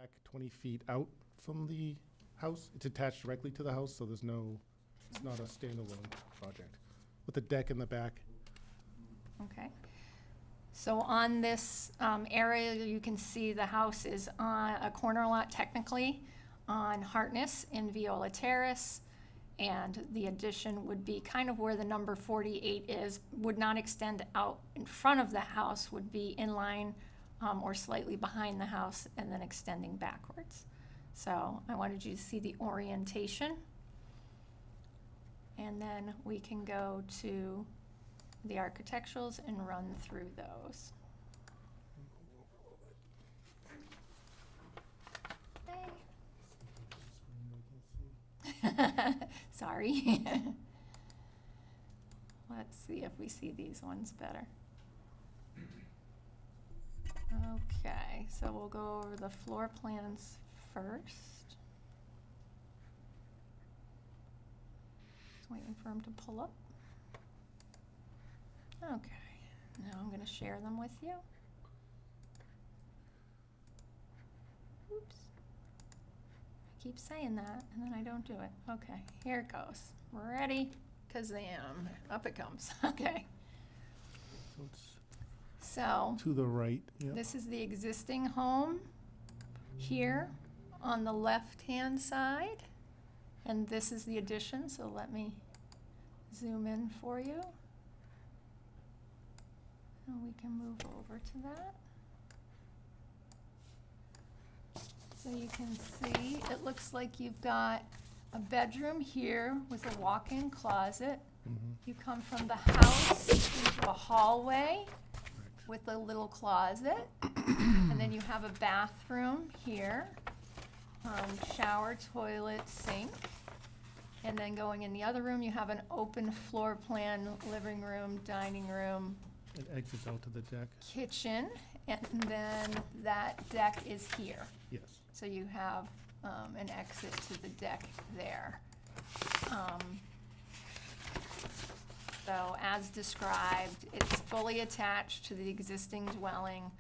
back 20 feet out from the house. It's attached directly to the house, so it's not a standalone project. With the deck in the back. Okay. So on this area, you can see the house is on a corner lot technically on Hartness in Viola Terrace. And the addition would be kind of where the number 48 is, would not extend out in front of the house, would be in line or slightly behind the house and then extending backwards. So I wanted you to see the orientation. And then we can go to the architecturals and run through those. Hey. Sorry. Let's see if we see these ones better. Okay, so we'll go over the floor plans first. Just waiting for them to pull up. Okay, now I'm going to share them with you. Oops. I keep saying that, and then I don't do it. Okay, here it goes. We're ready, because up it comes. Okay. So it's So to the right. Yep. this is the existing home here on the left-hand side, and this is the addition, so let me zoom in for you. And we can move over to that. So you can see, it looks like you've got a bedroom here with a walk-in closet. Mhm. You come from the house into a hallway with a little closet. And then you have a bathroom here, shower, toilet, sink. And then going in the other room, you have an open floor plan, living room, dining room, It exits out to the deck. kitchen, and then that deck is here. Yes. So you have an exit to the deck there. So as described, it's fully attached to the existing dwelling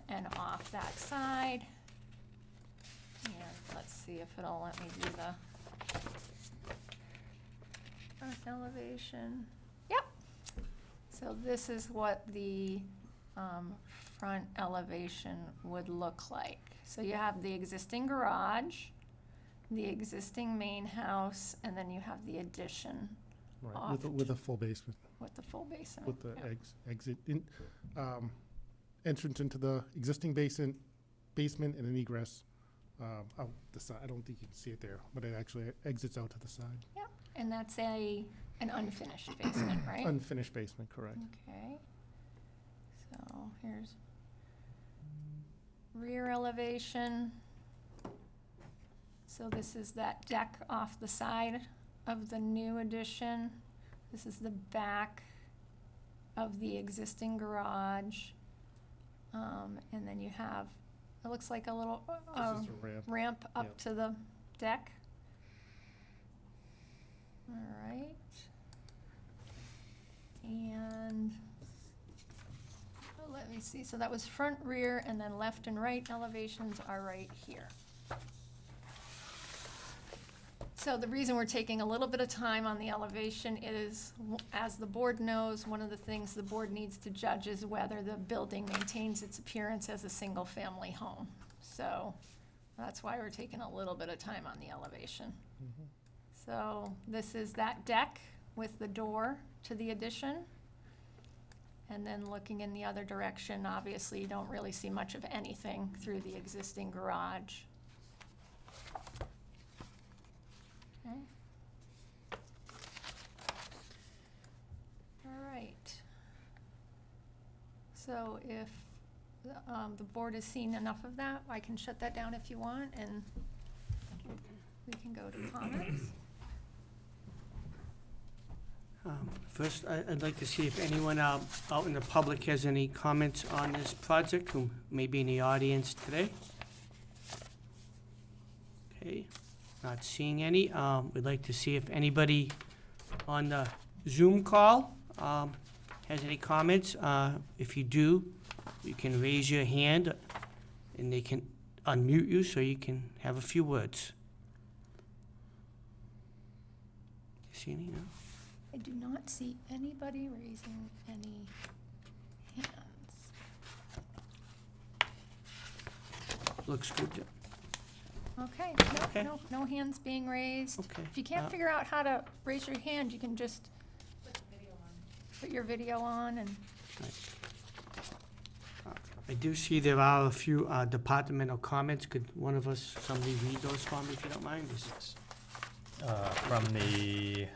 and off that side. Here, let's see if it'll let me do the front elevation. Yep. So this is what the front elevation would look like. So you have the existing garage, the existing main house, and then you have the addition Right. With a full basement. with the full basement. With the Yeah. exit in, entrance into the existing basement and an egress out the side. I don't think you can see it there, but it actually exits out to the side. Yep, and that's an unfinished basement, right? Unfinished basement, correct. Okay. So here's rear elevation. So this is that deck off the side of the new addition. This is the back of the existing garage. And then you have, it looks like a little This is a ramp. ramp up Yep. to the deck. All right. And let me see, so that was front, rear, and then left and right elevations are right here. So the reason we're taking a little bit of time on the elevation is, as the board knows, one of the things the board needs to judge is whether the building maintains its appearance as a single-family home. So that's why we're taking a little bit of time on the elevation. Mhm. So this is that deck with the door to the addition. And then looking in the other direction, obviously you don't really see much of anything through the existing garage. Okay. All right. So if the board has seen enough of that, I can shut that down if you want, and we can go to comments. First, I'd like to see if anyone out in the public has any comments on this project, who may be in the audience today. Okay, not seeing any. We'd like to see if anybody on the Zoom call has any comments. If you do, you can raise your hand and they can unmute you so you can have a few words. You see any? No? I do not see anybody raising any hands. Looks good. Okay, Okay. no hands being raised. Okay. If you can't figure out how to raise your hand, you can just put your video on and, I do see there are a few departmental comments. Could one of us, somebody read those for me if you don't mind? From the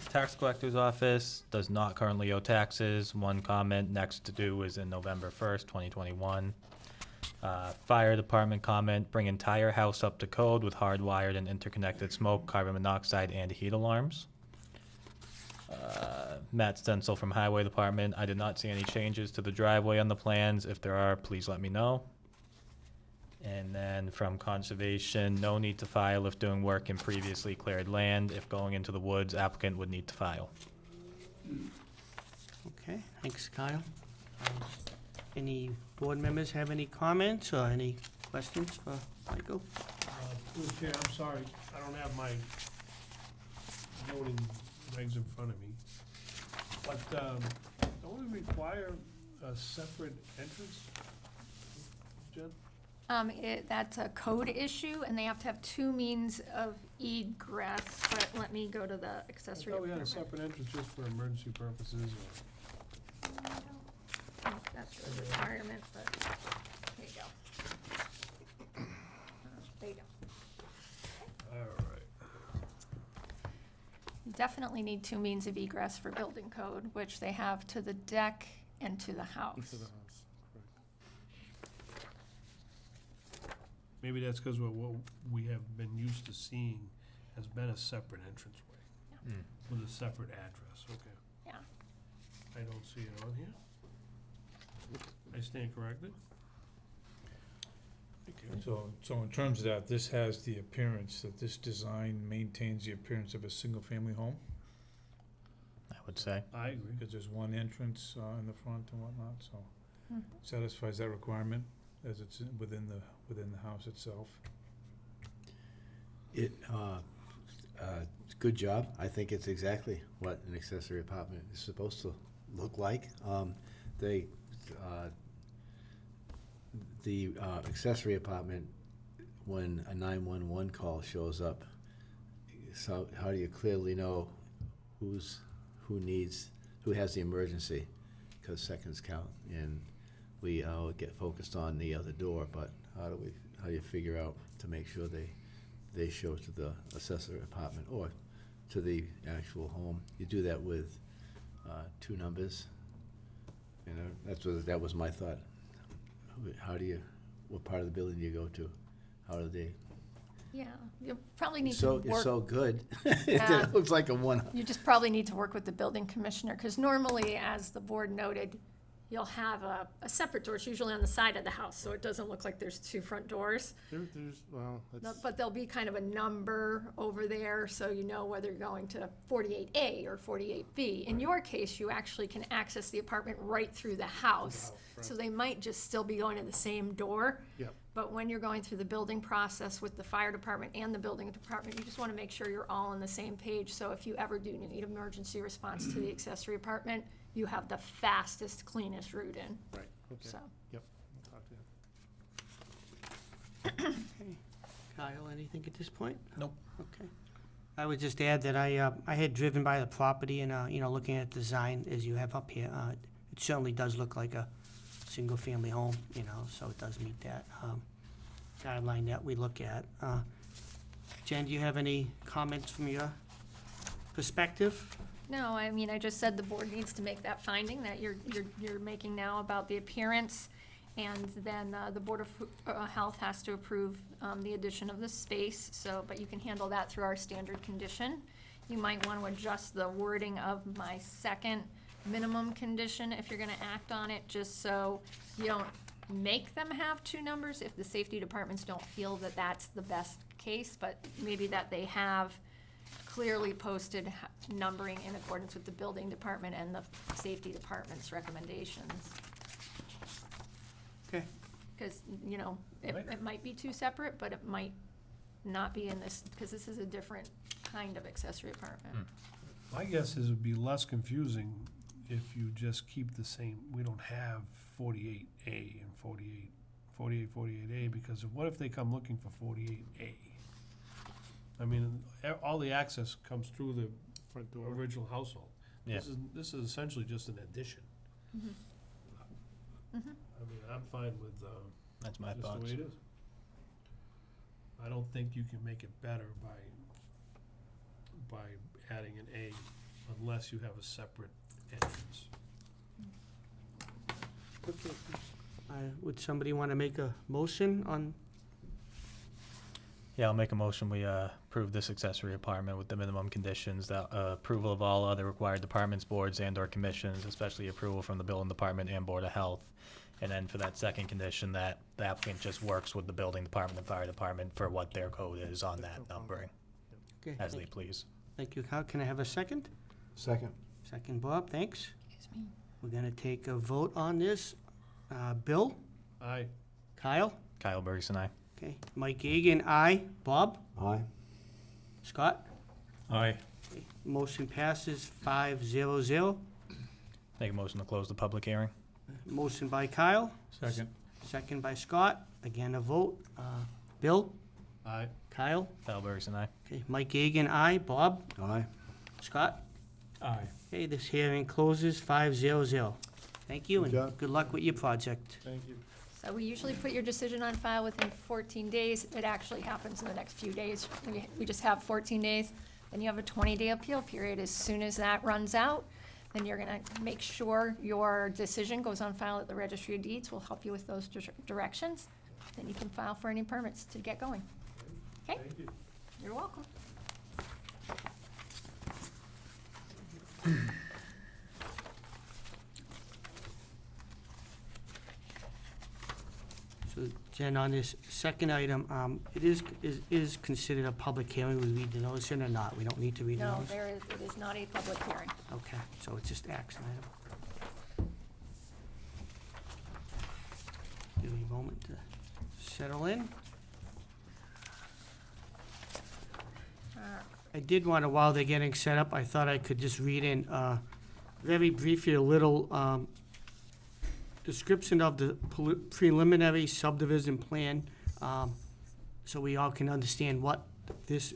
tax collector's office, does not currently owe taxes. One comment, next to due is in November 1st, 2021. Fire department comment, bring entire house up to code with hardwired and interconnected smoke, carbon monoxide, and heat alarms. Matt Stencil from Highway Department, I did not see any changes to the driveway on the plans. If there are, please let me know. And then from Conservation, no need to file if doing work in previously cleared land. If going into the woods, applicant would need to file. Okay, thanks, Kyle. Any board members have any comments or any questions for Michael? Through the chair, I'm sorry, I don't have my zoning regs in front of me. But, don't we require a separate entrance, Jen? that's a code issue, and they have to have two means of egress, but let me go to the I accessory thought we had a apartment. separate entrance just for emergency purposes, or, I think that's a requirement, but, there you go. There you go. all right. You definitely need two means of egress for building code, which they have to the deck and to the house. Into the house, correct. Maybe that's because what we have been used to seeing has been a separate entranceway with a separate address, okay. Yeah. I don't see it on here. I stand corrected? Okay. So in terms of that, this has the appearance, that this design maintains the appearance of a single-family home? I would say. I agree. Because there's one entrance in the front and whatnot, so Mhm. satisfies that requirement as it's within the house itself. Good job. I think it's exactly what an accessory apartment is supposed to look like. The accessory apartment, when a 911 call shows up, so how do you clearly know who has the emergency? Because seconds count, and we get focused on the other door, but how do you figure out to make sure they show to the accessory apartment or to the actual home? You do that with two numbers. You know, that was my thought. What part of the building do you go to? How do they? Yeah, you probably need to So, it's work, so good. Yeah. It looks like a one. you just probably need to work with the building commissioner, because normally, as the board noted, you'll have a separate door. It's usually on the side of the house, so it doesn't look like there's two front doors. Well, that's, But there'll be kind of a number over there, so you know whether you're going to 48A or 48B. In your case, you actually can access the apartment right through the house. So they might just still be going to the same door. Yep. But when you're going through the building process with the fire department and the building department, you just want to make sure you're all on the same page. So if you ever do need emergency response to the accessory apartment, you have the fastest, cleanest route in, right, okay, so. yep. I'll talk to you. Okay. Kyle, anything at this point? Nope. Okay. I would just add that I had driven by the property and, looking at design as you have up here, it certainly does look like a single-family home, so it does meet that guideline that we look at. Jen, do you have any comments from your perspective? No, I mean, I just said the board needs to make that finding that you're making now about the appearance, and then the Board of Health has to approve the addition of the space, but you can handle that through our standard condition. You might want to adjust the wording of my second minimum condition if you're gonna act on it, just so you don't make them have two numbers if the safety departments don't feel that that's the best case, but maybe that they have clearly posted numbering in accordance with the building department and the safety department's recommendations. Okay, because, you know, it, Right. it might be two separate, but it might not be in this, because this is a different kind of accessory apartment. My guess is it'd be less confusing if you just keep the same, we don't have 48A and 48A, because what if they come looking for 48A? I mean, all the access comes through the Front door. original household. Yeah. This is essentially just an addition. Mhm. Mhm. I mean, I'm fine with, That's my just the thoughts. way it is. I don't think you can make it better by adding an A unless you have a separate entrance. Okay. Would somebody want to make a motion on, Yeah, I'll make a motion, we approve this accessory apartment with the minimum conditions, that approval of all other required departments, boards, and/or commissions, especially approval from the building department and Board of Health. And then for that second condition, that the applicant just works with the building department and fire department for what their code is on that numbering, okay, as they thank please. thank you, Kyle. Can I have a second? Second. Second, Bob, thanks. Excuse me. We're gonna take a vote on this. Bill? Aye. Kyle? Kyle Burgess and I. Okay. Mike Gagan, aye. Bob? Aye. Scott? Aye. Okay. Motion passes 5-0-0. Make a motion to close the public hearing. Motion by Kyle, Second. second by Scott. Again, a vote. Bill? Aye. Kyle? Kyle Burgess and I. Okay. Mike Gagan, aye. Bob? Aye. Scott? Aye. Okay, this hearing closes 5-0-0. Thank you, Good and job. good luck with your project. Thank you. So we usually put your decision on file within 14 days. It actually happens in the next few days. We just have 14 days. Then you have a 20-day appeal period. As soon as that runs out, then you're gonna make sure your decision goes on file at the Registry of Deeds. We'll help you with those directions. Then you can file for any permits to get going. Okay? Thank you. You're welcome. So, Jen, on this second item, it is considered a public hearing. We read the notice in or not? We don't need to read the No, notice? it is not a public hearing. Okay, so it's just action item. Give me a moment to settle in. I did want to, while they're getting set up, I thought I could just read in, very briefly, a little, description of the preliminary subdivision plan, so we all can understand what this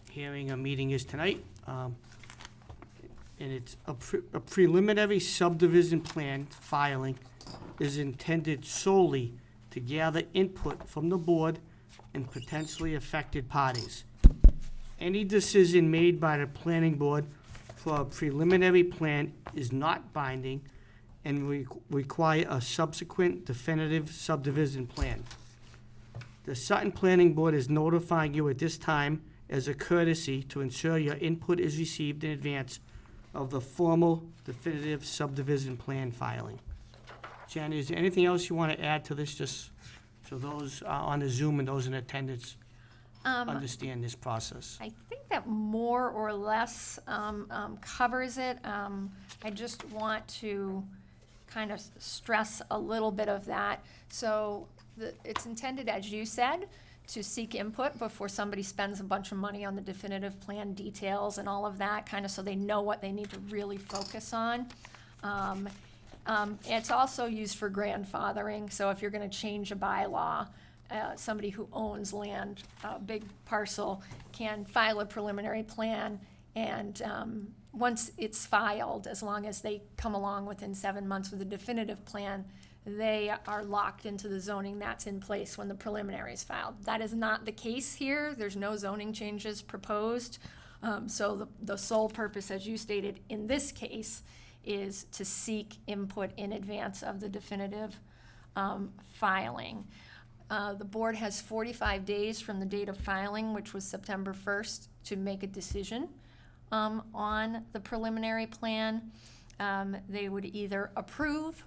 hearing or meeting is tonight. And it's a preliminary subdivision plan filing is intended solely to gather input from the board and potentially affected parties. Any decision made by the planning board for a preliminary plan is not binding and require a subsequent definitive subdivision plan. The Sutton Planning Board is notifying you at this time as a courtesy to ensure your input is received in advance of the formal definitive subdivision plan filing. Jen, is there anything else you want to add to this, just so those on the Zoom and those in attendance understand this process? I think that more or less covers it. I just want to kind of stress a little bit of that. So it's intended, as you said, to seek input before somebody spends a bunch of money on the definitive plan details and all of that, kind of so they know what they need to really focus on. It's also used for grandfathering, so if you're gonna change a bylaw, somebody who owns land, a big parcel, can file a preliminary plan, and once it's filed, as long as they come along within 7 months with a definitive plan, they are locked into the zoning that's in place when the preliminary is filed. That is not the case here. There's no zoning changes proposed. So the sole purpose, as you stated, in this case, is to seek input in advance of the definitive filing. The board has 45 days from the date of filing, which was September 1st, to make a decision on the preliminary plan. They would either approve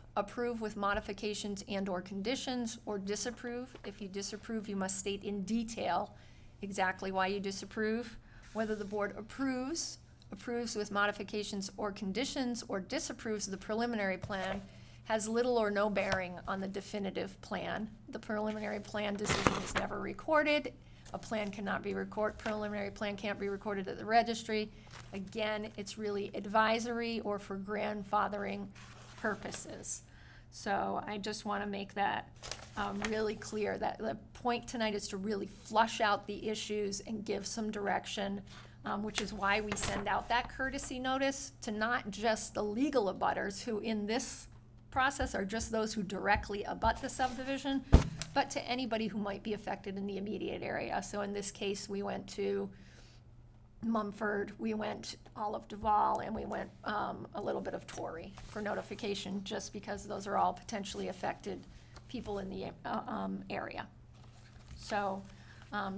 with modifications and/or conditions, or disapprove. If you disapprove, you must state in detail exactly why you disapprove. Whether the board approves with modifications or conditions, or disapproves of the preliminary plan, has little or no bearing on the definitive plan. The preliminary plan decision is never recorded. A plan cannot be preliminary plan can't be recorded at the registry. Again, it's really advisory or for grandfathering purposes. So I just want to make that really clear, that the point tonight is to really flush out the issues and give some direction, which is why we send out that courtesy notice to not just the legal abutters, who in this process are just those who directly abut the subdivision, but to anybody who might be affected in the immediate area. So in this case, we went to Mumford, we went all of Duval, and we went a little bit of Torrey for notification, just because those are all potentially affected people in the area. So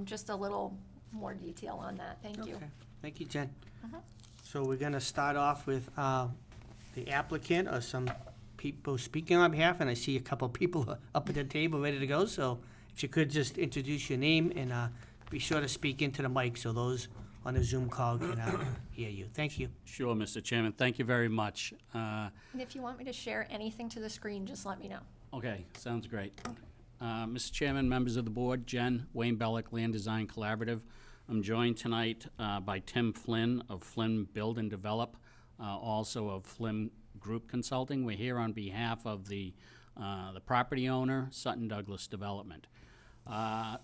just a little more detail on that. Thank you. Okay, thank you, Jen. Mhm. So we're gonna start off with the applicant or some people speaking on behalf, and I see a couple people up at the table ready to go, so if you could just introduce your name and be sure to speak into the mic so those on the Zoom call can hear you. Thank you. Sure, Mr. Chairman. Thank you very much. And if you want me to share anything to the screen, just let me know. Okay, sounds great. Mr. Chairman, members of the board, Jen, Wayne Bellick, Land Design Collaborative. I'm joined tonight by Tim Flynn of Flynn Build and Develop, also of Flynn Group Consulting. We're here on behalf of the property owner, Sutton Douglas Development.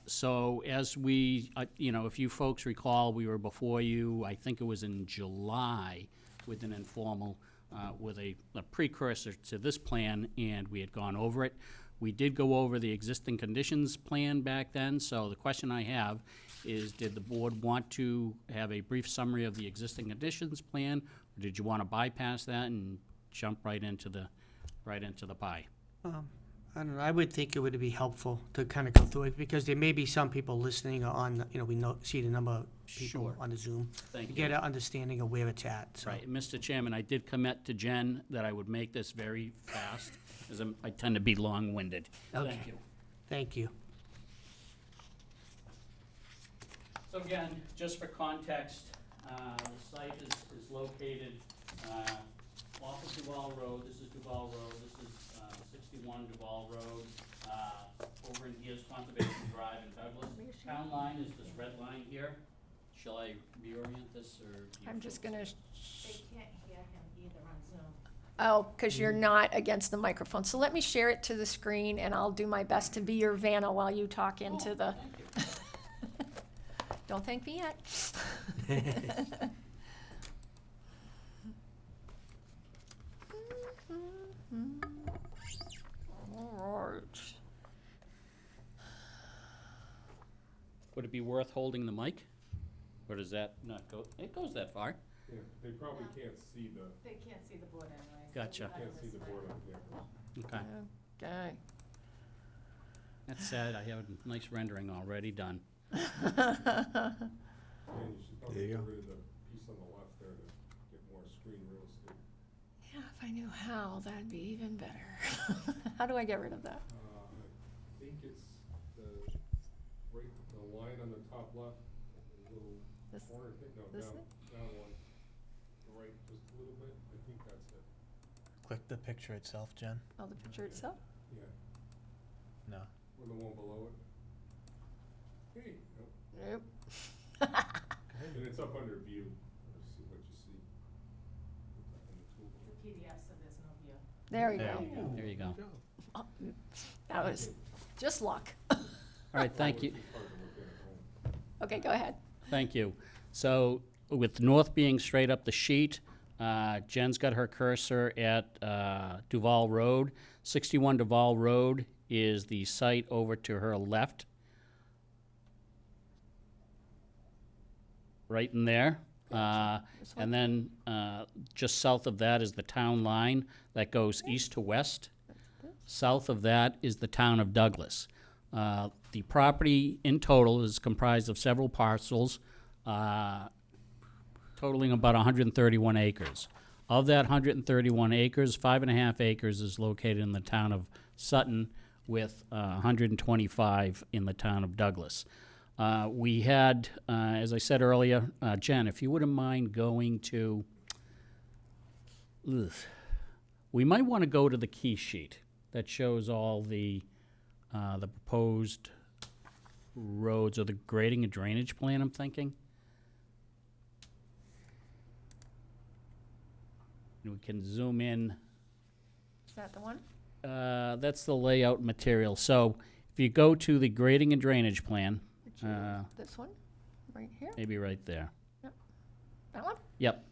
So as we, if you folks recall, we were before you, I think it was in July, with an informal, with a precursor to this plan, and we had gone over it. We did go over the existing conditions plan back then, so the question I have is, did the board want to have a brief summary of the existing conditions plan, or did you want to bypass that and jump right into the pie? I don't know, I would think it would be helpful to kind of go through it, because there may be some people listening on, we see the number of people Sure. on the Zoom. Thank To you. get an understanding of where it's at, so. Right, Mr. Chairman, I did commit to Jen that I would make this very fast, as I tend to be long-winded. Okay. Thank you. Thank you. So again, just for context, the site is located off of Duval Road. This is Duval Road. This is 61 Duval Road. Over in here's Conservation Drive in Douglas. Town line is this red line here. Shall I reorient this, or? do you I'm just folks- gonna, They can't hear him either on Zoom. oh, because you're not against the microphone. So let me share it to the screen, and I'll do my best to be your Vanna while you talk into the, Thank you. don't thank me yet. All right. Would it be worth holding the mic? Or does that not go? It goes that far. Yeah, they probably can't see They can't see the board anyway. so Gotcha. we have this board mic. up there. Okay. Okay. That's sad. I have a nice rendering already done. And you should There you probably go. get rid of the piece on the left there to get more screen real estate. Yeah, if I knew how, that'd be even better. How do I get rid of that? I think it's the line on the top left, the little This, corner thing, no, this down, thing? down one. Right, just a little bit, I think that's it, Click the picture itself, Jen. Oh, the picture itself? yeah, No. or the one below it. Hey, nope, Nope. and it's up under view, let's see what you see. Up in the tool. It's a PDF, so there's no view. There we There go. you go. There you go. Good job. Oh, that was just luck. All right, thank you. It's hard to look at home. Okay, go ahead. Thank you. So with north being straight up the sheet, Jen's got her cursor at Duval Road. 61 Duval Road is the site over to her left. Right in there. This one? And then just south of that is the town line that goes east to west. South of that is the town of Douglas. The property in total is comprised of several parcels, totaling about 131 acres. Of that 131 acres, 5.5 acres is located in the town of Sutton, with 125 in the town of Douglas. We had, as I said earlier, Jen, if you wouldn't mind going to We might want to go to the key sheet that shows all the proposed roads or the grading and drainage plan, I'm thinking. We can zoom in. Is that the one? That's the layout material. So if you go to the grading and drainage plan, This one, right here? maybe right there. That one? Yep.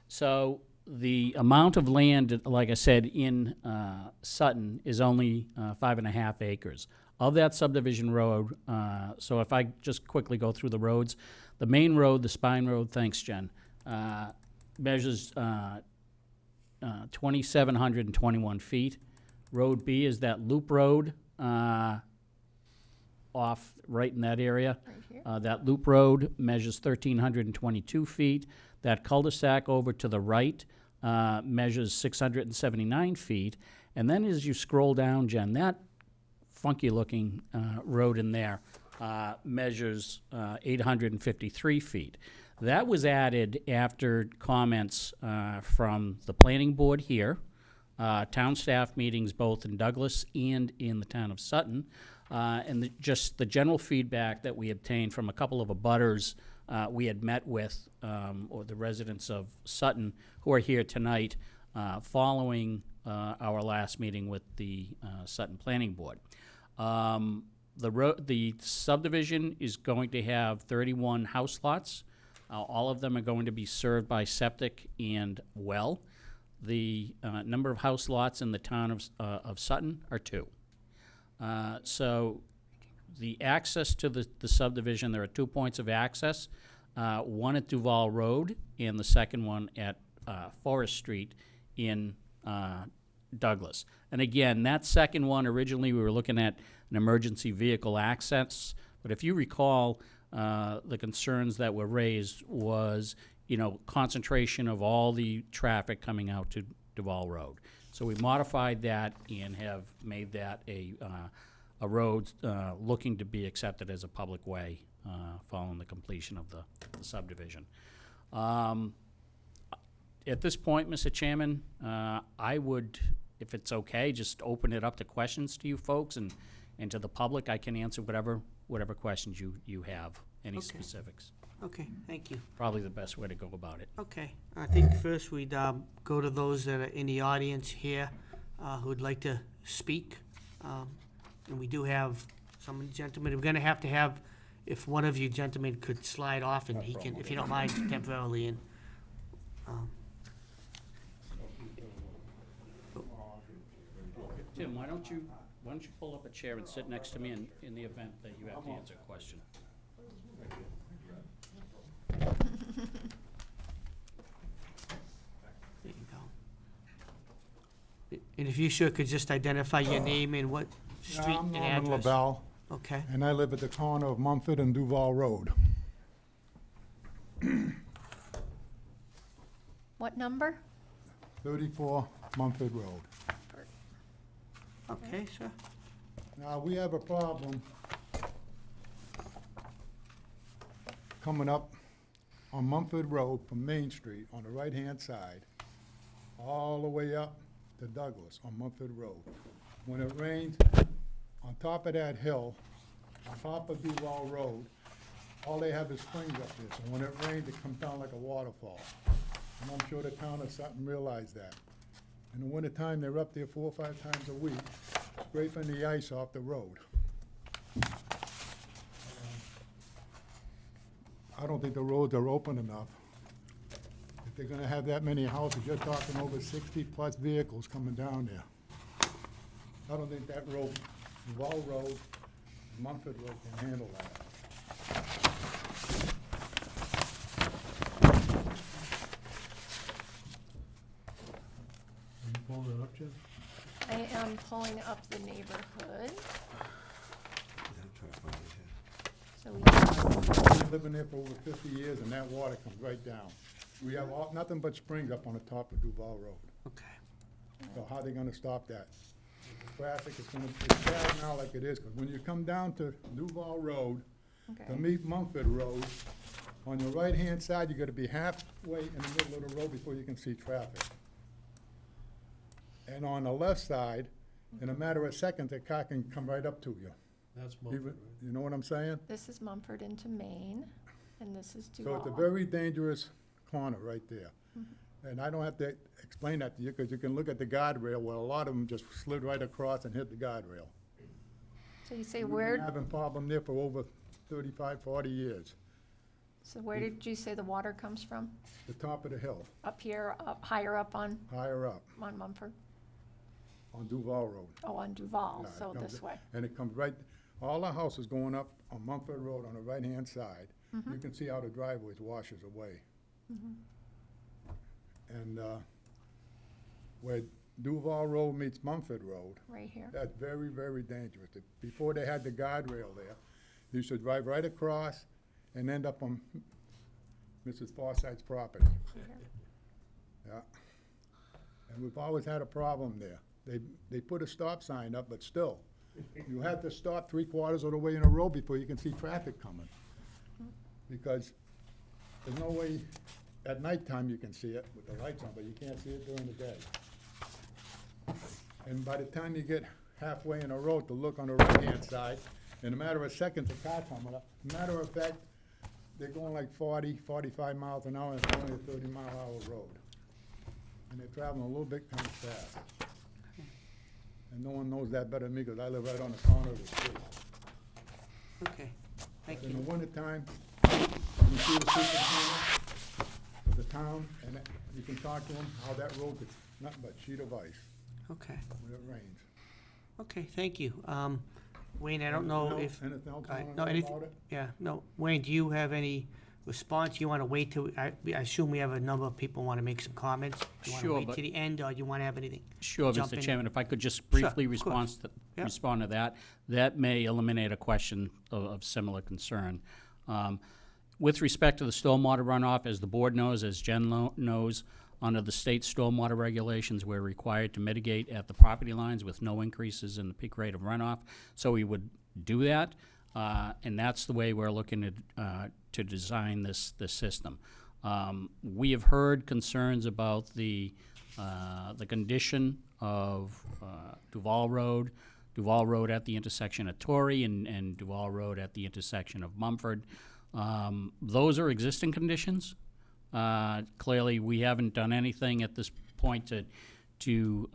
So the amount of land, like I said, in Sutton is only 5.5 acres. Of that subdivision road, so if I just quickly go through the roads, the main road, the Spine Road, thanks, Jen, measures 2,721 feet. Road B is that loop road off right in that area. Right here? That loop road measures 1,322 feet. That cul-de-sac over to the right measures 679 feet. And then as you scroll down, Jen, that funky-looking road in there measures 853 feet. That was added after comments from the planning board here, town staff meetings both in Douglas and in the town of Sutton, and just the general feedback that we obtained from a couple of abutters we had met with, or the residents of Sutton who are here tonight following our last meeting with the Sutton Planning Board. The subdivision is going to have 31 house lots. All of them are going to be served by septic and well. The number of house lots in the town of Sutton are 2. So the access to the subdivision, there are 2 points of access, one at Duval Road and the second one at Forest Street in Douglas. And again, that second one, originally we were looking at an emergency vehicle access, but if you recall, the concerns that were raised was, concentration of all the traffic coming out to Duval Road. So we modified that and have made that a road looking to be accepted as a public way following the completion of the subdivision. At this point, Mr. Chairman, I would, if it's okay, just open it up to questions to you folks and to the public. I can answer whatever questions you have, any Okay. specifics. Okay, thank you. Probably the best way to go about it. Okay, I think first we'd go to those that are in the audience here who'd like to speak. And we do have some gentlemen, we're gonna have to have, if one of you gentlemen could slide off and he can, if you don't mind, temporarily in. Tim, why don't you pull up a chair and sit next to me in the event that you have to answer a question? There you go. And if you sure could just identify your name and what street I'm and Norman address. LaBelle, Okay, and I live at the corner of Mumford and Duval Road. What number? 34 Mumford Road. okay, sir. Now, we have a problem coming up on Mumford Road from Main Street on the right-hand side, all the way up to Douglas on Mumford Road. When it rains, on top of that hill, on top of Duval Road, all they have is springs up there. So when it rains, it comes down like a waterfall. And I'm sure the town of Sutton realized that. In the wintertime, they're up there 4 or 5 times a week, scraping the ice off the road. I don't think the roads are open enough. If they're gonna have that many houses, you're talking over 60-plus vehicles coming down there. I don't think that road, Duval Road, Mumford Road can handle that. Are you pulling it up, Jim? I am pulling up the neighborhood. So we I've been living there for over 50 years, and that water comes right down. We have nothing but springs up on the top of Duval Road. Okay. So how are they gonna stop that? Traffic is it's bad now like it is, because when you come down to Duval Road to okay. meet Mumford Road, on your right-hand side, you gotta be halfway in the middle of the road before you can see traffic. And on the left side, in a matter of seconds, a car can come right up to you. That's Even- Mumford, You know what I'm saying? This is Mumford into Maine, and this is So Duval. it's a very dangerous corner right there. And I don't have to explain that to you, because you can look at the guardrail, where a lot of them just slid right across and hit the guardrail. So you say We've been where, having problem there for over 35, 40 years. so where did you say the water comes from? The top of the hill, Up here, up, higher up on higher up, Mumford? on Duval Road. Oh, on Duval, Yeah, it so comes- this way. And it comes right, all the houses going up on Mumford Road on the right-hand side. You can see how the driveways washes away. And where Duval Road meets Mumford Road, Right here. that's very, very dangerous. Before they had the guardrail there, you should drive right across and end up on Mrs. Forsythe's property. Yeah. And we've always had a problem there. They put a stop sign up, but still, you have to stop 3/4 of the way in a row before you can see traffic coming. Because there's no way, at nighttime you can see it with the lights on, but you can't see it during the day. And by the time you get halfway in a road to look on the right-hand side, in a matter of seconds, a car coming up. Matter of fact, they're going like 40, 45 miles an hour, and it's only a 30-mile-hour road. And they're traveling a little bit kind of fast. And no one knows that better than me, because I live right on the corner of the street. Okay, thank In you. the wintertime, you see the superintendent of the town, and you can talk to him how that road is nothing but sheet of ice Okay, when it rains. okay, thank you. Wayne, I don't know if, Anything else you right, wanna no, know anything- about it? yeah, no, Wayne, do you have any response? You want to wait till, I assume we have a number of people want to make some comments? You want to Sure, wait but- to the end, or you want to have anything? Sure, Jump Mr. in. Chairman, if I could just Sure, briefly of course. Yeah. respond to that. That may eliminate a question of similar concern. With respect to the stormwater runoff, as the board knows, as Jen knows, under the state stormwater regulations, we're required to mitigate at the property lines with no increases in the peak rate of runoff. So we would do that, and that's the way we're looking to design this system. We have heard concerns about the condition of Duval Road at the intersection of Torrey, and Duval Road at the intersection of Mumford. Those are existing conditions. Clearly, we haven't done anything at this point to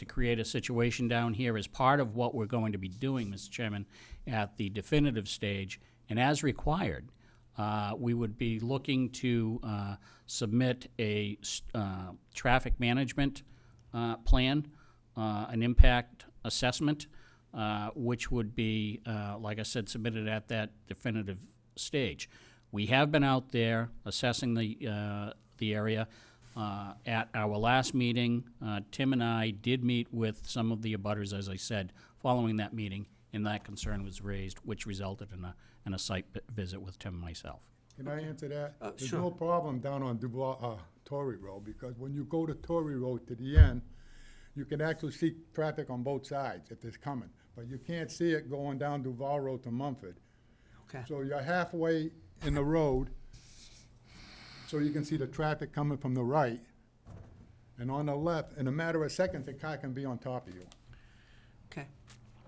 create a situation down here. As part of what we're going to be doing, Mr. Chairman, at the definitive stage, and as required, we would be looking to submit a traffic management plan, an impact assessment, which would be, like I said, submitted at that definitive stage. We have been out there assessing the area. At our last meeting, Tim and I did meet with some of the abutters, as I said, following that meeting, and that concern was raised, which resulted in a site visit with Tim and myself. Can I answer that? There's sure. no problem down on Torrey Road, because when you go to Torrey Road to the end, you can actually see traffic on both sides if it's coming, but you can't see it going down Duval Road to Mumford. Okay, So you're halfway in the road, so you can see the traffic coming from the right, and on the left, in a matter of seconds, the car can be on top of you. okay,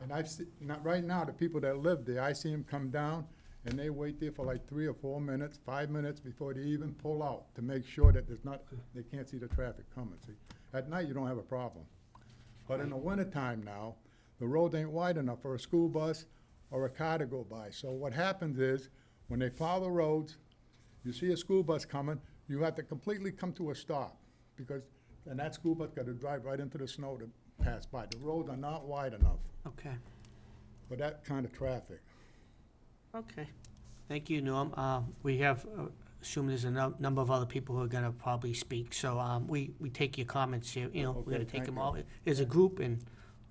And I see, not right now, the people that live there, I see them come down, and they wait there for like 3 or 4 minutes, 5 minutes before they even pull out, to make sure that there's not, they can't see the traffic coming, see? At night, you don't have a problem. But in the wintertime now, the road ain't wide enough for a school bus or a car to go by. So what happens is, when they plow the roads, you see a school bus coming, you have to completely come to a stop, because, and that school bus got to drive right into the snow to pass by. The roads are not wide enough okay, for that kind of traffic. okay. Thank you, Norm. We have, assume there's a number of other people who are gonna probably speak, so we take your comments here, you know, we're gonna Okay, take thank them you. all as a group, and,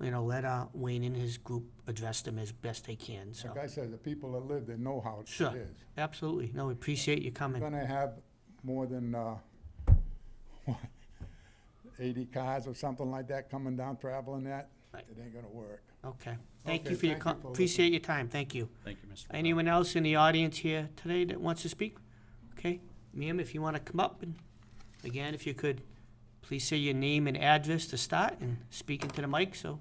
you know, let Wayne and his group address them as best they can, so. Like I said, the people that live there know how it Sure. is. Absolutely, no, we appreciate you coming. Gonna have more than, 80 cars or something like that coming down traveling that, Right. it ain't gonna work. Okay, thank Okay, you for your, thank you for appreciate your time, thank you. Thank you, Mr. Anyone else in the audience here today that wants to speak? Okay, ma'am, if you want to come up, and again, if you could Please say your name and address to start and speak into the mic so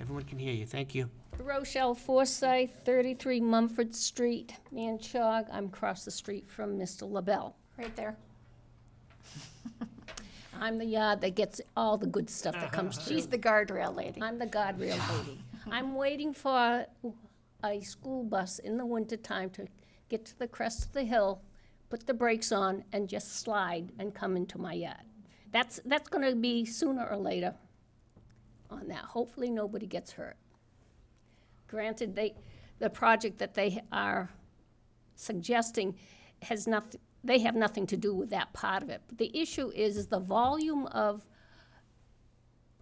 everyone can hear you. Thank you. Rochelle Forsyth, 33 Mumford Street, Manchog. I'm across the street from Mr. LaBelle. Right there. I'm the yard that gets all the good stuff that comes through. She's the guardrail lady. I'm the guardrail lady. I'm waiting for a school bus in the wintertime to get to the crest of the hill, put the brakes on, and just slide and come into my yard. That's gonna be sooner or later on that. Hopefully, nobody gets hurt. Granted, the project that they are suggesting has nothing, they have nothing to do with that part of it. But the issue is the volume of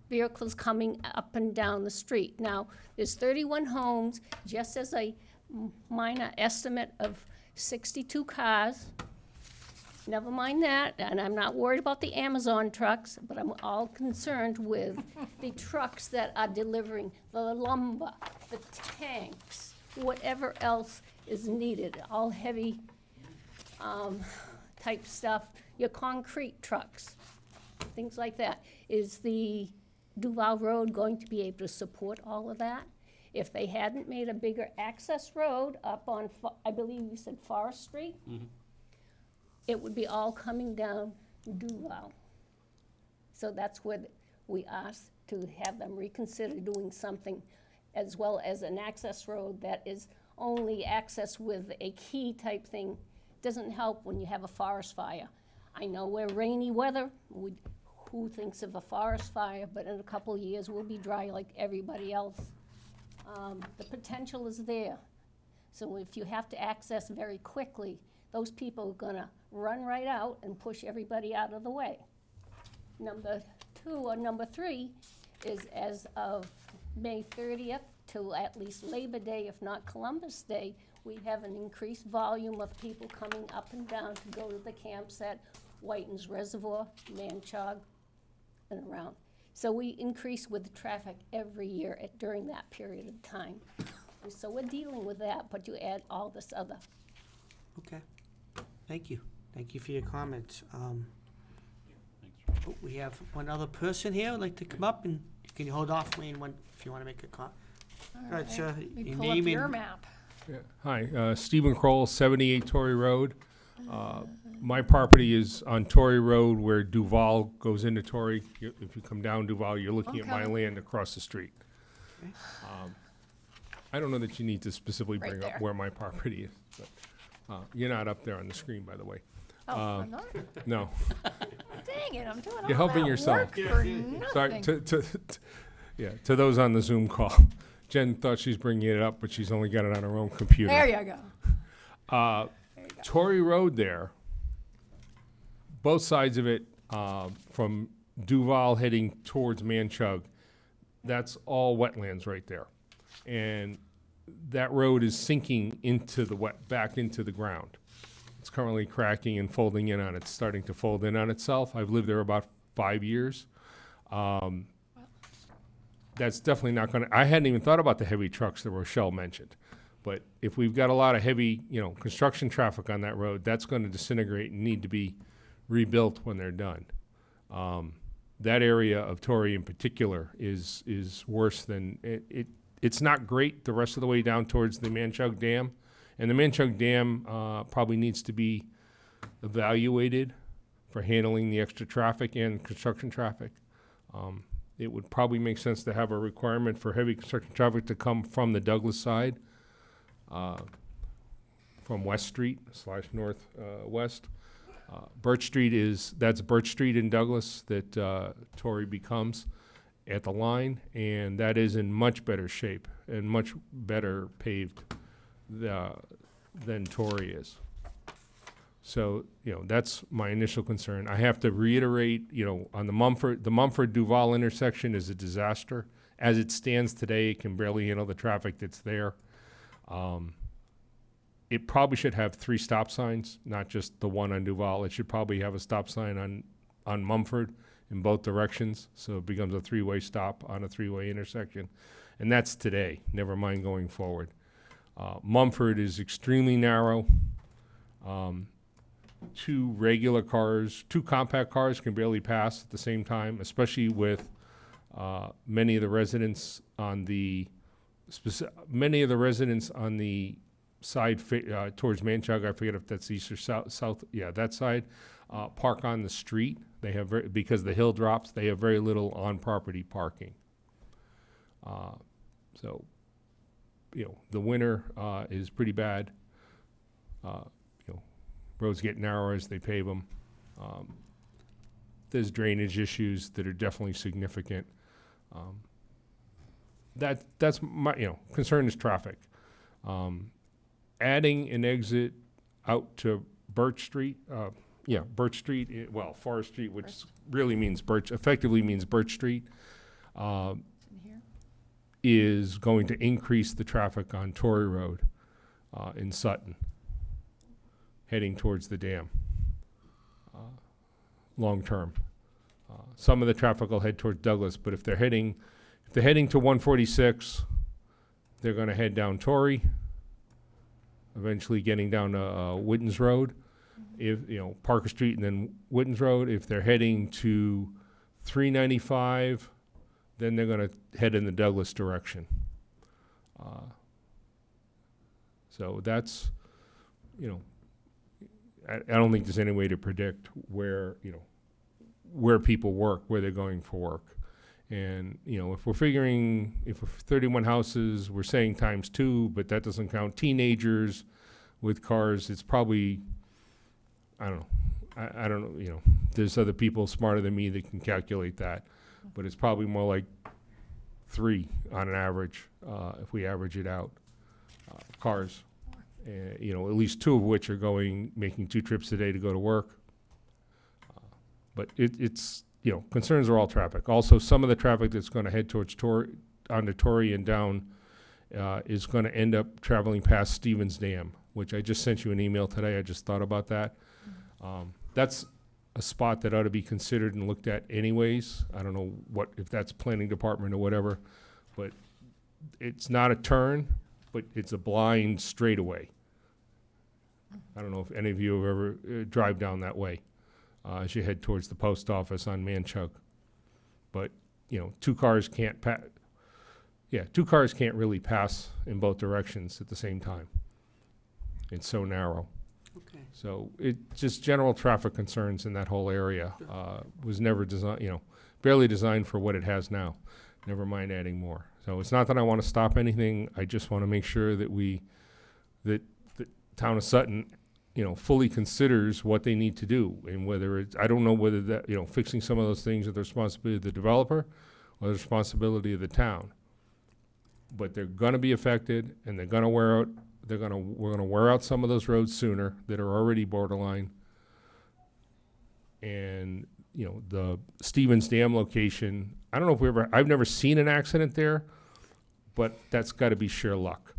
vehicles coming up and down the street. Now, there's 31 homes, just as a minor estimate of 62 cars. Never mind that, and I'm not worried about the Amazon trucks, but I'm all concerned with the trucks that are delivering the lumber, the tanks, whatever else is needed, all heavy type stuff, your concrete trucks, things like that. Is the Duval Road going to be able to support all of that? If they hadn't made a bigger access road up on, I believe you said Forest Street, it would be all coming down Duval. So that's where we asked to have them reconsider doing something, as well as an access road that is only access with a key type thing. Doesn't help when you have a forest fire. I know we're rainy weather, who thinks of a forest fire, but in a couple of years, we'll be dry like everybody else. The potential is there. So if you have to access very quickly, those people are gonna run right out and push everybody out of the way. Number 2 or number 3 is as of May 30th till at least Labor Day, if not Columbus Day, we have an increased volume of people coming up and down to go to the camps at Whiten's Reservoir, Manchog, and around. So we increase with traffic every year during that period of time. And so we're dealing with that, but you add all this other. Okay. Thank you. Thank you for your comments. We have one other person here who'd like to come up, and can you hold off, Wayne, if you want to make a comment? All right, sir. Let me Your pull up name your and- map. Yeah. Hi, Stephen Kroll, 78 Torrey Road. My property is on Torrey Road where Duval goes into Torrey. If you come down Duval, you're looking at my Okay. land across the street. Okay. I don't know that you need to specifically Right bring there. up where my property is, but you're not up there on the screen, by the way. Oh, I'm not? No. Dang it, I'm doing all You're helping that yourself. work for nothing. Sorry, to those on the Zoom call. Jen thought she's bringing it up, but she's only got it on her own computer. There you go. There you go. Torrey Road there, both sides of it, from Duval heading towards Manchug, that's all wetlands right there. And that road is sinking into the back into the ground. It's currently cracking and folding in on it, starting to fold in on itself. I've lived there about 5 years. That's definitely not gonna, I hadn't even thought about the heavy trucks that Rochelle mentioned. But if we've got a lot of heavy, construction traffic on that road, that's gonna disintegrate and need to be rebuilt when they're done. That area of Torrey in particular is worse than, it's not great the rest of the way down towards the Manchug Dam. And the Manchug Dam probably needs to be evaluated for handling the extra traffic and construction traffic. It would probably make sense to have a requirement for heavy construction traffic to come from the Douglas side, from West Street / northwest. Birch Street that's Birch Street in Douglas that Torrey becomes at the line, and that is in much better shape and much better paved than Torrey is. So, that's my initial concern. I have to reiterate, on the Mumford-Duval intersection is a disaster. As it stands today, it can barely handle the traffic that's there. It probably should have 3 stop signs, not just the one on Duval. It should probably have a stop sign on Mumford in both directions, so it becomes a 3-way stop on a 3-way intersection. And that's today, never mind going forward. Mumford is extremely narrow. two regular cars, two compact cars can barely pass at the same time, especially with many of the residents on the side towards Manchug. I forget if that's east or south. Yeah, that side. Park on the street. They have because the hill drops. They have very little on-property parking. So, the winter is pretty bad. Roads get narrower as they pave them. There's drainage issues that are definitely significant. That's my concern is traffic. Adding an exit out to Birch Street. Birch Street. Forest Street, which really means effectively means Birch Street. Is going to increase the traffic on Torrey Road in Sutton, heading towards the dam, long term. Some of the traffic will head towards Douglas, but if they're heading to 146, they're going to head down Torrey, eventually getting down to Witten's Road, if Parker Street and then Witten's Road. If they're heading to 395, then they're going to head in the Douglas direction. So that's, I don't think there's any way to predict where people work, where they're going for work. And, if we're 31 houses, we're saying times 2, but that doesn't count teenagers with cars. It's probably, I don't know, there's other people smarter than me that can calculate that. But it's probably more like 3 on an average, if we average it out, cars. At least 2 of which are making 2 trips a day to go to work. But it's concerns are all traffic. Also, some of the traffic that's going to head towards onto Torrey and down is going to end up traveling past Stevens Dam, which I just sent you an email today. I just thought about that. That's a spot that ought to be considered and looked at anyways. I don't know if that's planning department or whatever, but it's not a turn, but it's a blind straightaway. I don't know if any of you have ever drive down that way as you head towards the post office on Manchug. But, 2 cars can't pass. Yeah, 2 cars can't really pass in both directions at the same time. It's so narrow. Okay. So just general traffic concerns in that whole area was never designed, barely designed for what it has now. Never mind adding more. So it's not that I want to stop anything. I just want to make sure that that the town of Sutton, fully considers what they need to do, and whether I don't know whether that, fixing some of those things are the responsibility of the developer or the responsibility of the town. But they're going to be affected, and they're going to wear out. We're going to wear out some of those roads sooner that are already borderline. And, the Stevens Dam location, I don't know if I've never seen an accident there, but that's got to be sheer luck.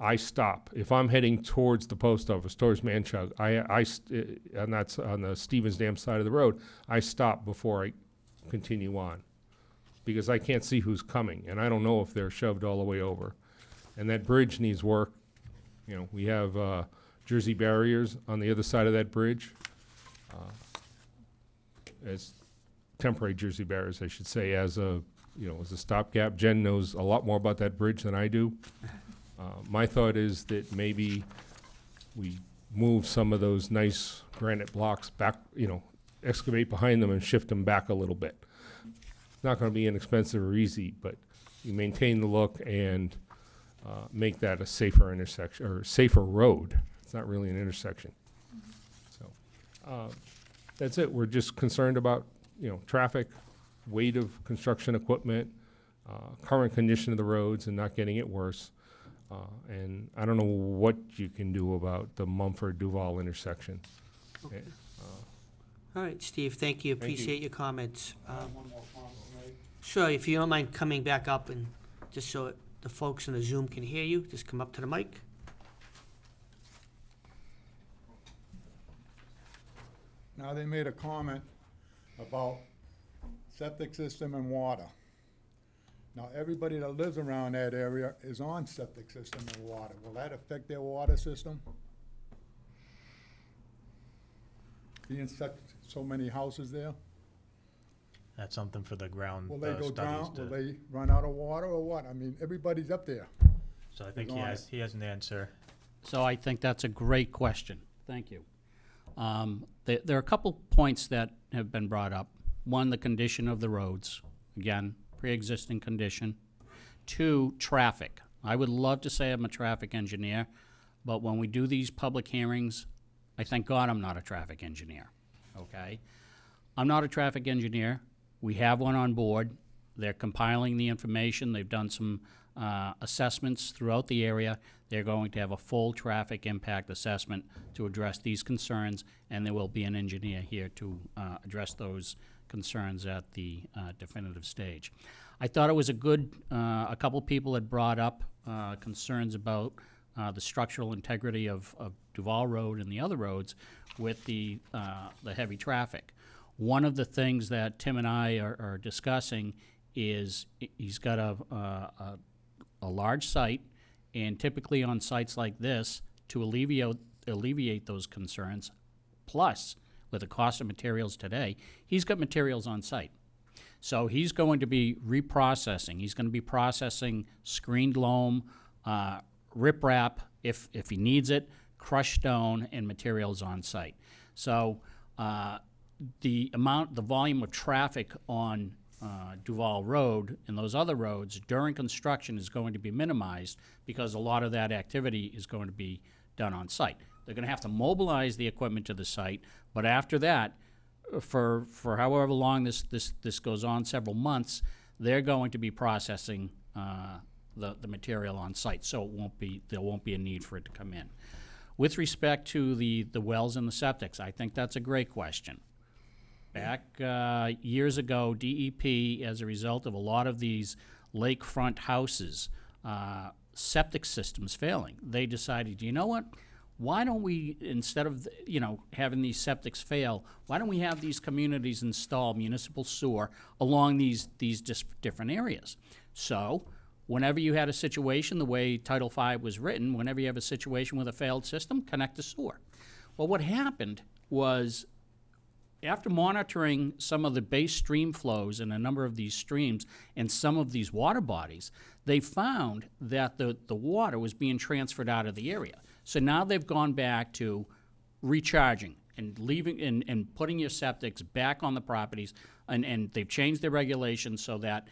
I stop. If I'm heading towards the post office, towards Manchug, and that's on the Stevens Dam side of the road, I stop before I continue on, because I can't see who's coming, and I don't know if they're shoved all the way over. And that bridge needs work. We have Jersey barriers on the other side of that bridge, as temporary Jersey barriers, I should say, as a stopgap. Jen knows a lot more about that bridge than I do. My thought is that maybe we move some of those nice granite blocks back, excavate behind them and shift them back a little bit. It's not going to be inexpensive or easy, but you maintain the look and make that a safer intersection, or safer road. It's not really an intersection. So that's it. We're just concerned about, traffic, weight of construction equipment, current condition of the roads and not getting it worse. And I don't know what you can do about the Mumford-Duval intersection. Okay. All right, Steve, thank you. Thank you. Appreciate your comments. One more comment to make. Sure, if you don't mind coming back up and just so the folks in the Zoom can hear you, just come up to the mic. Now, they made a comment about septic system and water. Now, everybody that lives around that area is on septic system and water. Will that affect their water system? being so many houses there? That's something for the ground Will they go studies drown, will to. they run out of water or what? I mean, everybody's up there. So I think on it. he has an answer. So I think that's a great question. Thank you. There are a couple points that have been brought up. One, the condition of the roads. Again, pre-existing condition. Two, traffic. I would love to say I'm a traffic engineer, but when we do these public hearings, I thank God I'm not a traffic engineer, okay? I'm not a traffic engineer. We have one on board. They're compiling the information. They've done some assessments throughout the area. They're going to have a full traffic impact assessment to address these concerns, and there will be an engineer here to address those concerns at the definitive stage. I thought it was a couple people had brought up concerns about the structural integrity of Duval Road and the other roads with the heavy traffic. One of the things that Tim and I are discussing is he's got a large site, and typically on sites like this, to alleviate those concerns, plus with the cost of materials today, he's got materials on site. So he's going to be reprocessing. He's going to be processing screened loam, riprap if he needs it, crushed stone, and materials on site. So the volume of traffic on Duval Road and those other roads during construction is going to be minimized because a lot of that activity is going to be done on site. They're going to have to mobilize the equipment to the site, but after that, for however long this goes on, several months, they're going to be processing the material on site, so there won't be a need for it to come in. With respect to the wells and the septics, I think that's a great question. Back years ago, DEP, as a result of a lot of these lakefront houses, septic systems failing, they decided, you know what? Why don't we, instead of having these septics fail, why don't we have these communities install municipal sewer along these different areas? So whenever you had a situation, the way Title V was written, whenever you have a situation with a failed system, connect the sewer. Well, what happened was, after monitoring some of the base stream flows in a number of these streams and some of these water bodies, they found that the water was being transferred out of the area. So now they've gone back to recharging and leaving and putting your septics back on the properties, and they've changed their regulations so that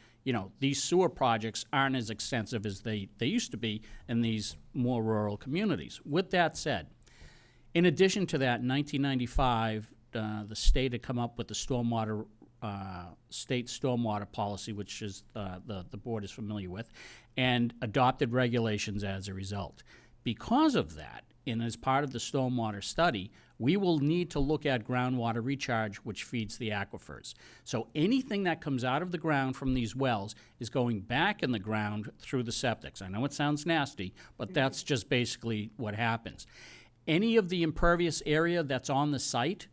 these sewer projects aren't as extensive as they used to be in these more rural communities. With that said, in addition to that, in 1995, the state had come up with the stormwater state stormwater policy, which is the board is familiar with, and adopted regulations as a result. Because of that, and as part of the stormwater study, we will need to look at groundwater recharge, which feeds the aquifers. So anything that comes out of the ground from these wells is going back in the ground through the septics. I know it sounds nasty, but that's just basically what happens. Any of the impervious area that's on the site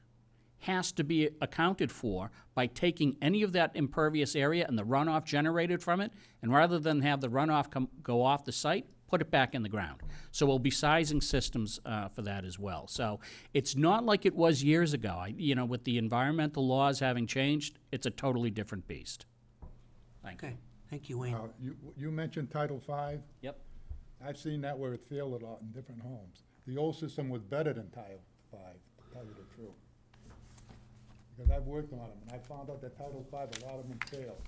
has to be accounted for by taking any of that impervious area and the runoff generated from it, and rather than have the runoff go off the site, put it back in the ground. So we'll be sizing systems for that as well. So it's not like it was years ago. With the environmental laws having changed, it's a totally different beast. Thank you. Okay, thank you, Wayne. You mentioned Title V. Yep. I've seen that where it failed a lot in different homes. The old system was better than Title V, to tell you the truth. Because I've worked on them, and I found out that Title V, a lot of them failed.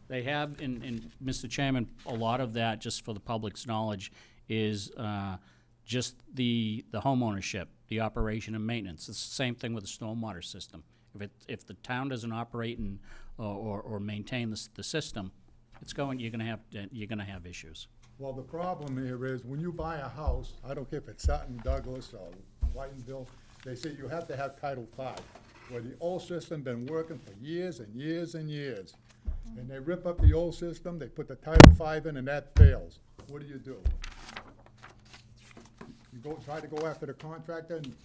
They have, and Mr. Chairman, a lot of that, just for the public's knowledge, is just the home ownership, the operation and maintenance. It's the same thing with the stormwater system. If the town doesn't operate or maintain the system, you're gonna have issues. Well, the problem here is, when you buy a house, I don't care if it's Sutton, Douglas, or Whitenville, they say you have to have Title V, where the old system been working for years and years and years. And they rip up the old system, they put the Title V in, and that fails. What do? You try to go after the contractor, and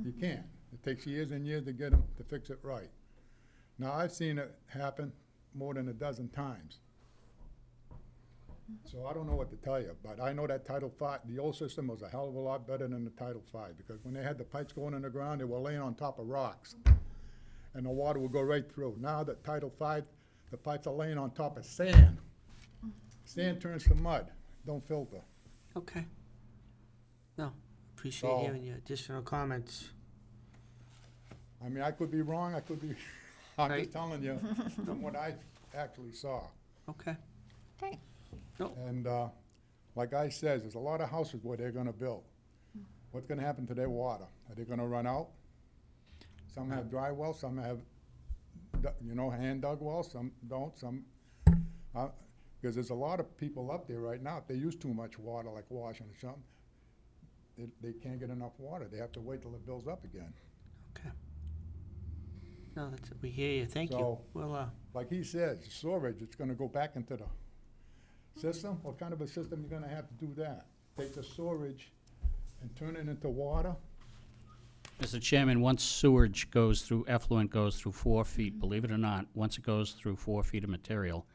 you can't. It takes years and years to get them to fix it right. Now, I've seen it happen more than a dozen times. So I don't know what to tell you, but I know that Title V, the old system was a hell of a lot better than the Title V, because when they had the pipes going in the ground, they were laying on top of rocks, and the water would go right through. Now that Title V, the pipes are laying on top of sand. Sand turns to mud, don't filter. Okay. No, appreciate So- hearing your additional comments. I mean, I could be wrong, I could be, I'm Right. just telling you from what I actually saw. Okay. Okay. And like I says, there's a lot of houses where they're gonna build. What's gonna happen to their water? Are they gonna run out? Some have dry wells, some have, hand dug wells, some don't, some, because there's a lot of people up there right now, if they use too much water, like washing or something, they can't get enough water. They have to wait till it builds up again. Okay. No, that's, we hear you. Thank you. So- Well, Like he says, storage, it's gonna go back into the system. What kind of a system you gonna have to do that? Take the storage and turn it into water? Mr. Chairman, once sewage goes through, effluent goes through 4 feet, believe it or not, once it goes through 4 feet of material,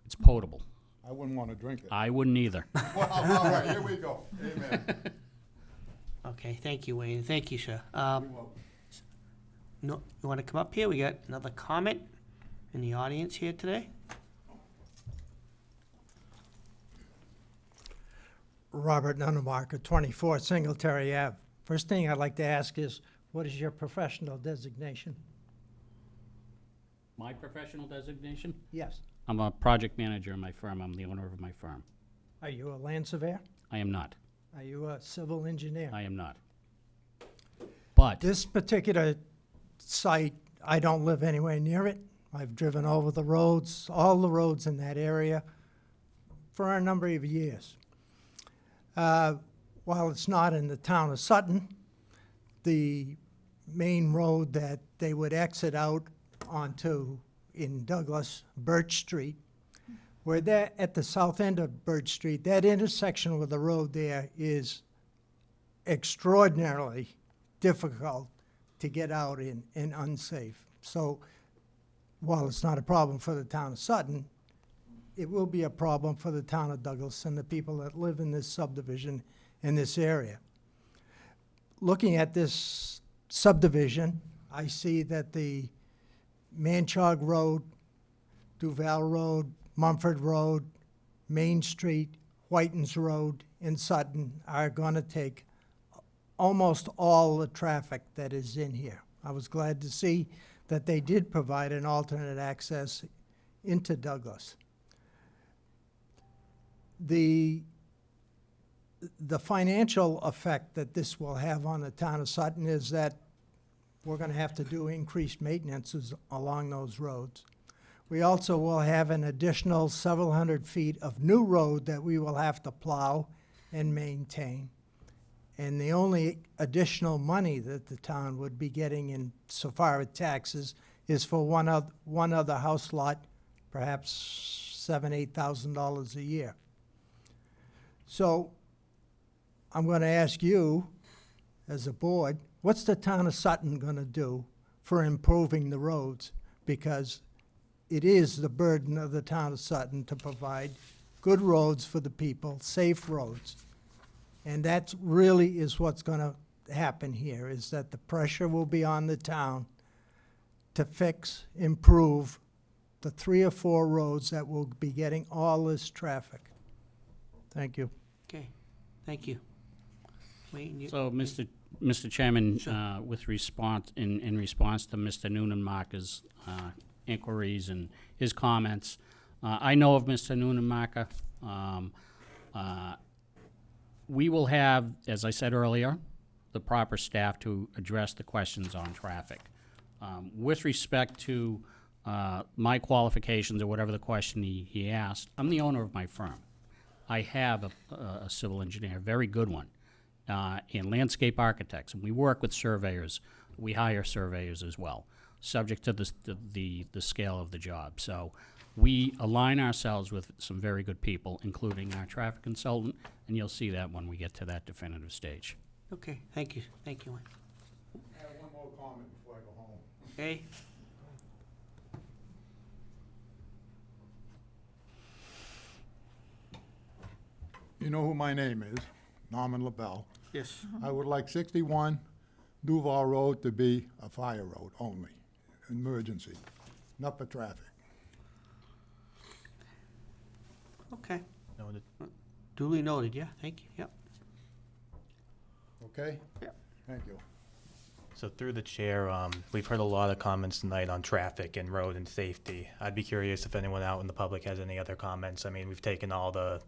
it's potable. I wouldn't wanna drink it. I wouldn't either. Well, all right, here we go. Amen. okay, thank you, Wayne. Thank you, sir. You're welcome. No, you want to come up here? We got another comment in the audience here today. Robert Nunnemarker, 24 Singletary Ave. First thing I'd like to ask is, what is your professional designation? My professional designation? Yes. I'm a project manager in my firm. I'm the owner of my firm. Are you a land surveyor? I am not. Are you a civil engineer? I am not. But, This particular site, I don't live anywhere near it. I've driven over the roads, all the roads in that area, for a number of years. While it's not in the town of Sutton, the main road that they would exit out onto in Douglas, Birch Street, where they're at the south end of Birch Street, that intersection with the road there is extraordinarily difficult to get out in and unsafe. So while it's not a problem for the town of Sutton, it will be a problem for the town of Douglas and the people that live in this subdivision in this area. Looking at this subdivision, I see that the Manchog Road, Duval Road, Mumford Road, Main Street, Whitens Road, and Sutton are gonna take almost all the traffic that is in here. I was glad to see that they did provide an alternate access into Douglas. The financial effect that this will have on the town of Sutton is that we're gonna have to do increased maintenances along those roads. We also will have an additional several hundred feet of new road that we will have to plow and maintain. And the only additional money that the town would be getting in so far as taxes is for one other house lot, perhaps $7,000–8,000 a year. So I'm going to ask you, as a board, what's the town of Sutton going to do for improving the roads? Because it is the burden of the town of Sutton to provide good roads for the people, safe roads. And that really is what's going to happen here, is that the pressure will be on the town to fix, improve the 3 or 4 roads that will be getting all this traffic. Thank you. Okay, thank you. Wayne, you, so, Mr. Chairman, with response, in response to Mr. Nunnemarker's inquiries and his comments, I know of Mr. Nunnemarker. We will have, as I said earlier, the proper staff to address the questions on traffic. With respect to my qualifications or whatever the question he asked, I'm the owner of my firm. I have a civil engineer, a very good one, and landscape architects, and we work with surveyors. We hire surveyors as well, subject to the scale of the job. So we align ourselves with some very good people, including our traffic consultant, and you'll see that when we get to that definitive stage. okay, thank you, Wayne. I have one more comment before I go home. Okay, You know who my name is, Norman LaBelle. Yes. I would like 61 Duval Road to be a fire road only, emergency, not for traffic. Okay. Noted. Duly noted, yeah, thank you, yep. Okay? Yep. Thank you. So through the chair, we've heard a lot of comments tonight on traffic and road and safety. I'd be curious if anyone out in the public has any other comments. I mean, we've taken all the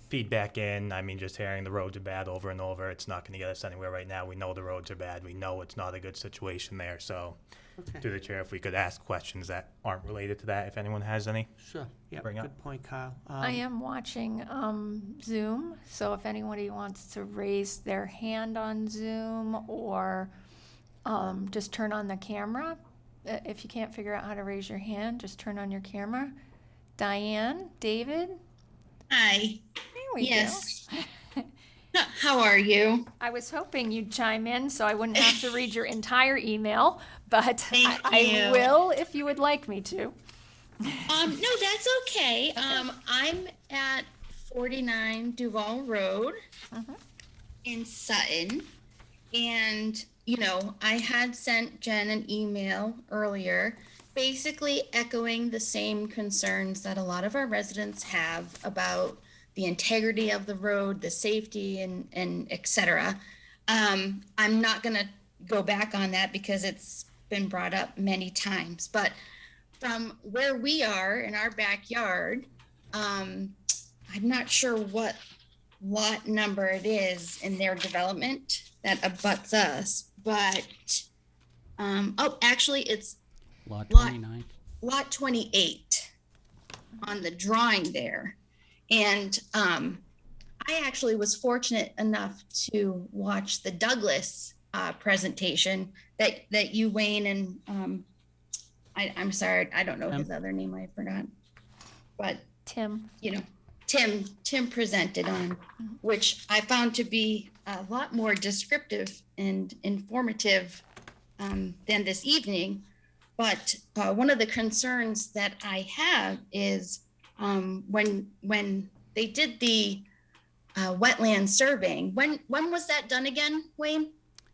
feedback in. I mean, just hearing the roads are bad over and over, it's not gonna get us anywhere right now. We know the roads are bad. We know it's not a good situation there. So Okay. through the chair, if we could ask questions that aren't related to that, if anyone has any. Sure, yeah, Bring up. good point, Kyle. I am watching Zoom, so if anybody wants to raise their hand on Zoom or just turn on the camera, if you can't figure out how to raise your hand, just turn on your camera. Diane, David, Hi. there we Yes. go. How are you? I was hoping you'd chime in so I wouldn't have to read your entire email, but Thank I you. will if you would like me to. No, that's okay. I'm at 49 Duval Road in Sutton. And, you know, I had sent Jen an email earlier, basically echoing the same concerns that a lot of our residents have about the integrity of the road, the safety, and et cetera. I'm not going to go back on that because it's been brought up many times. But from where we are in our backyard, I'm not sure what lot number it is in their development that abuts us, but actually it's Lot Lot- 29. lot 28 on the drawing there. And I actually was fortunate enough to watch the Douglas presentation that you, Wayne, and I'm sorry, I don't know his other name, I forgot. But, Tim. you know, Tim presented on, which I found to be a lot more descriptive and informative than this evening. But one of the concerns that I have is when they did the wetland surveying, when was that done again, Wayne?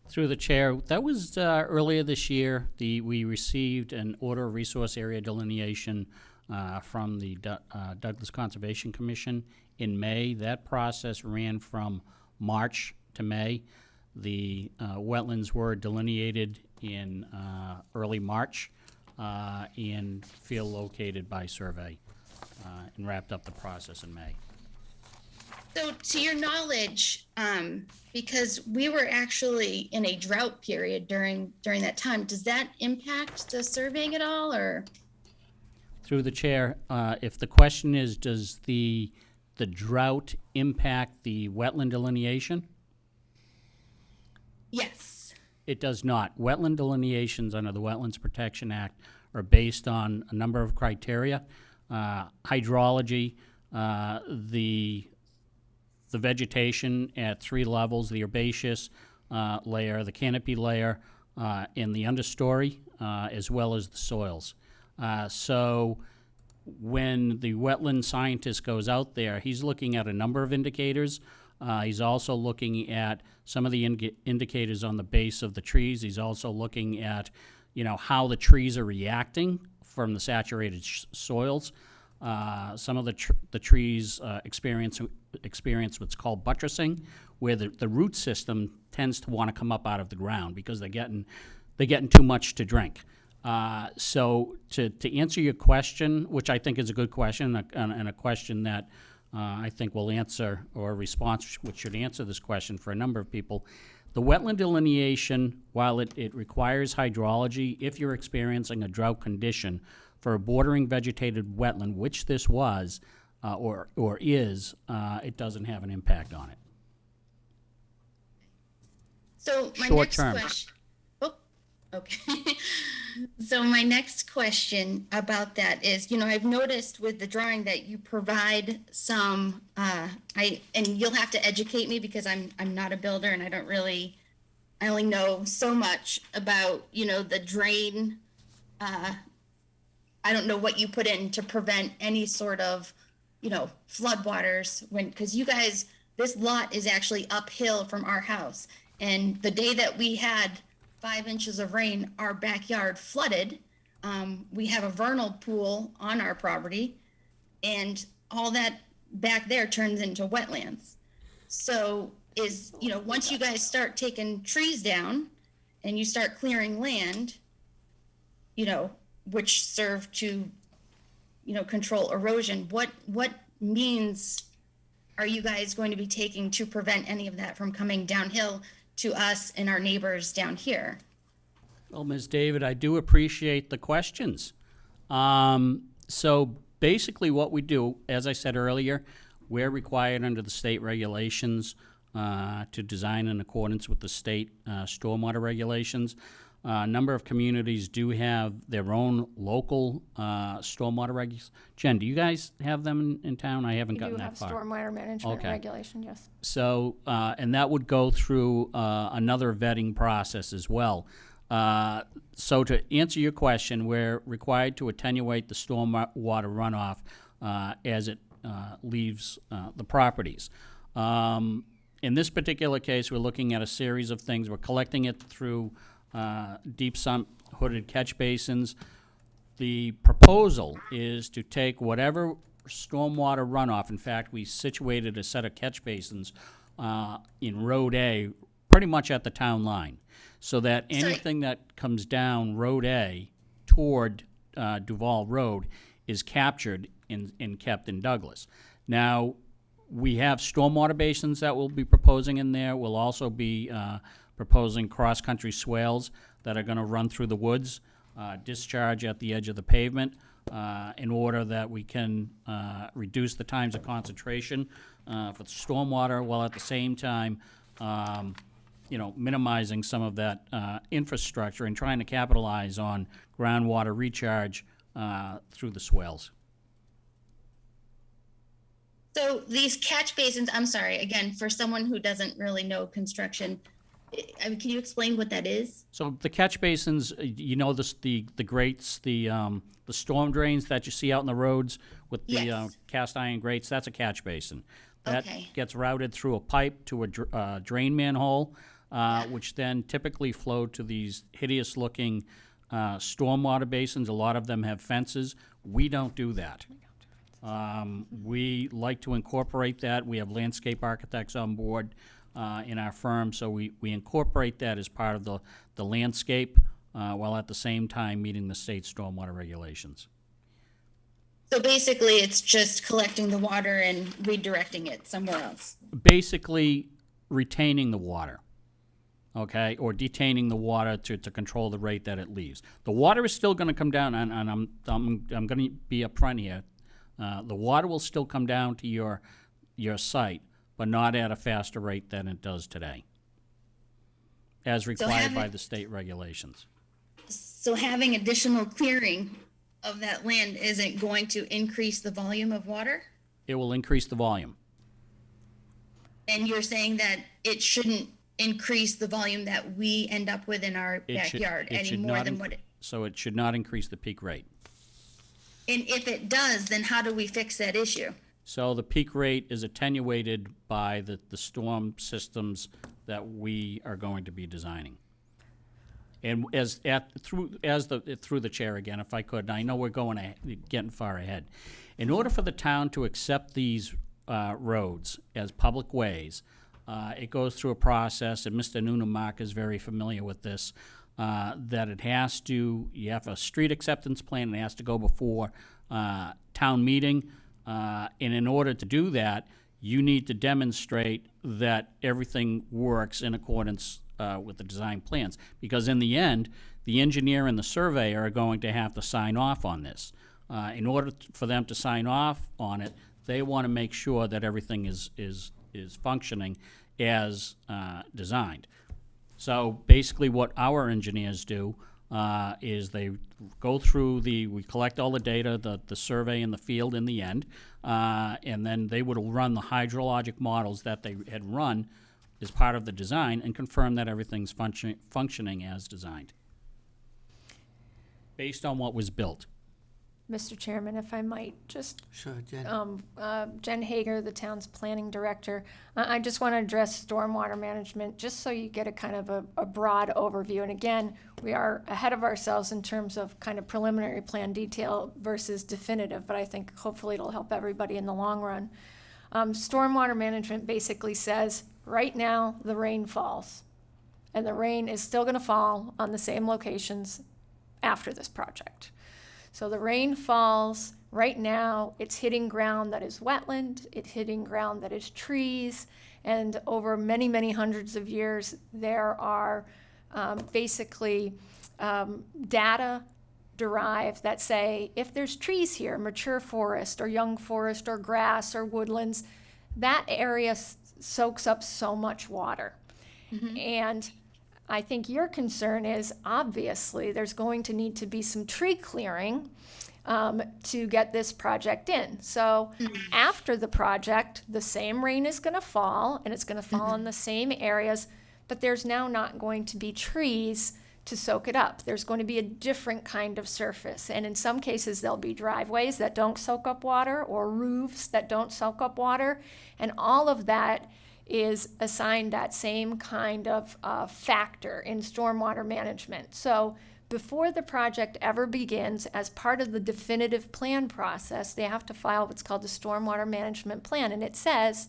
Through the chair, that was earlier this year. We received an order of resource area delineation from the Douglas Conservation Commission in May. That process ran from March to May. The wetlands were delineated in early March and field located by survey and wrapped up the process in May. So to your knowledge, because we were actually in a drought period during that time, does that impact the surveying at all, or? Through the chair, if the question is, does the drought impact the wetland delineation? Yes. It does not. Wetland delineations under the Wetlands Protection Act are based on a number of criteria. Hydrology, the vegetation at three levels, the herbaceous layer, the canopy layer, and the understory, as well as the soils. So when the wetland scientist goes out there, he's looking at a number of indicators. He's also looking at some of the indicators on the base of the trees. He's also looking at, you know, how the trees are reacting from the saturated soils. Some of the trees experience what's called buttressing, where the root system tends to want to come up out of the ground because they're getting too much to drink. So to answer your question, which I think is a good question and a question that I think will answer, or a response which should answer this question for a number of people, the wetland delineation, while it requires hydrology, if you're experiencing a drought condition for a bordering vegetated wetland, which this was or is, it doesn't have an impact on it. So my Short next term. question. Oh, okay. So my next question about that is, you know, I've noticed with the drawing that you provide some, and you'll have to educate me because I'm not a builder and I only know so much about, you know, the drain. I don't know what you put in to prevent any sort of floodwaters because you guys, this lot is actually uphill from our house. And the day that we had 5 inches of rain, our backyard flooded. We have a vernal pool on our property, and all that back there turns into wetlands. So once you guys start taking trees down and you start clearing land, which serve to, control erosion, what means are you guys going to be taking to prevent any of that from coming downhill to us and our neighbors down here? Well, Ms. David, I do appreciate the questions. So basically what we do, as I said earlier, we're required under the state regulations to design in accordance with the state stormwater regulations. A number of communities do have their own local stormwater regulations. Jen, do you guys have them in town? I haven't We gotten do that have far. stormwater management Okay. regulation, yes. So, and that would go through another vetting process as well. So to answer your question, we're required to attenuate the stormwater runoff as it leaves the properties. In this particular case, we're looking at a series of things. We're collecting it through deep sump hooded catch basins. The proposal is to take whatever stormwater runoff, in fact, we situated a set of catch basins in Road A, pretty much at the town line, so that anything that comes down Road A toward Duval Road is captured and kept in Douglas. Now, we have stormwater basins that we'll be proposing in there. We'll also be proposing cross-country swales that are going to run through the woods, discharge at the edge of the pavement, in order that we can reduce the times of concentration for stormwater, while at the same time, minimizing some of that infrastructure and trying to capitalize on groundwater recharge through the swales. So these catch basins, I'm sorry, again, for someone who doesn't really know construction, can you explain what that is? So the catch basins, the grates, the storm drains that you see out in the roads with the Yes. cast iron grates, that's a catch basin. That Okay. gets routed through a pipe to a drain manhole, which then typically flow to these hideous-looking stormwater basins. A lot of them have fences. We don't do that. We like to incorporate that. We have landscape architects on board in our firm, so we incorporate that as part of the landscape while at the same time meeting the state stormwater regulations. So basically, it's just collecting the water and redirecting it somewhere else. Basically, retaining the water, okay, or detaining the water to control the rate that it leaves. The water is still going to come down, and I'm going to be upfront here. The water will still come down to your site, but not at a faster rate than it does today, as required by the state regulations. So having additional clearing of that land isn't going to increase the volume of water? It will increase the volume. And you're saying that it shouldn't increase the volume that we end up with in our backyard any more than what it... So it should not increase the peak rate. And if it does, then how do we fix that issue? So the peak rate is attenuated by the storm systems that we are going to be designing. And through the chair again, if I could, and I know we're getting far ahead. In order for the town to accept these roads as public ways, it goes through a process, and Mr. Nunamark is very familiar with this, that you have a street acceptance plan, and it has to go before town meeting. And in order to do that, you need to demonstrate that everything works in accordance with the design plans. Because in the end, the engineer and the surveyor are going to have to sign off on this. In order for them to sign off on it, they want to make sure that everything is functioning as designed. So basically what our engineers do is they go through we collect all the data, the survey in the field in the end, and then they would run the hydrologic models that they had run as part of the design and confirm that everything's functioning as designed, based on what was built. Mr. Chairman, if I might, just Sure, Jen. Jen Hager, the town's planning director. I just want to address stormwater management, just so you get a kind of a broad overview. And again, we are ahead of ourselves in terms of kind of preliminary plan detail versus definitive, but I think hopefully it'll help everybody in the long run. Stormwater management basically says, right now, the rain falls. And the rain is still going to fall on the same locations after this project. So the rain falls, right now, it's hitting ground that is wetland, it's hitting ground that is trees, and over many, many hundreds of years, there are basically data derived that say, if there's trees here, mature forest or young forest or grass or woodlands, that area soaks up so much water. And I think your concern is, obviously, there's going to need to be some tree clearing to get this project in. So after the project, the same rain is going to fall, and it's going to fall in the same areas, but there's now not going to be trees to soak it up. There's going to be a different kind of surface. And in some cases, there'll be driveways that don't soak up water or roofs that don't soak up water. And all of that is assigned that same kind of factor in stormwater management. So before the project ever begins, as part of the definitive plan process, they have to file what's called the stormwater management plan. And it says,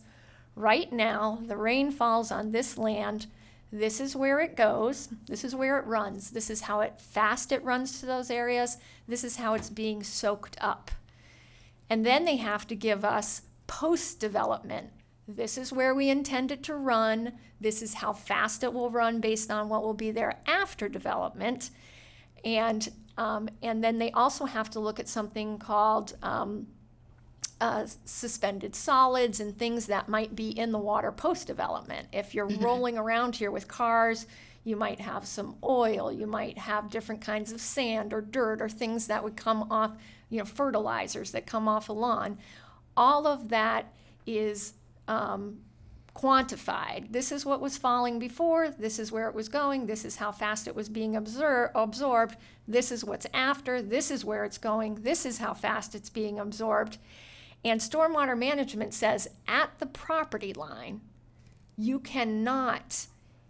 right now, the rain falls on this land. This is where it goes. This is where it runs. This is how fast it runs to those areas. This is how it's being soaked up. And then they have to give us post-development. This is where we intend it to run. This is how fast it will run based on what will be there after development. And then they also have to look at something called suspended solids and things that might be in the water post-development. If you're rolling around here with cars, you might have some oil, you might have different kinds of sand or dirt or things that would come off, fertilizers that come off a lawn. All of that is quantified. This is what was falling before, this is where it was going, this is how fast it was being absorbed, this is what's after, this is where it's going, this is how fast it's being absorbed. And stormwater management says at the property line, you cannot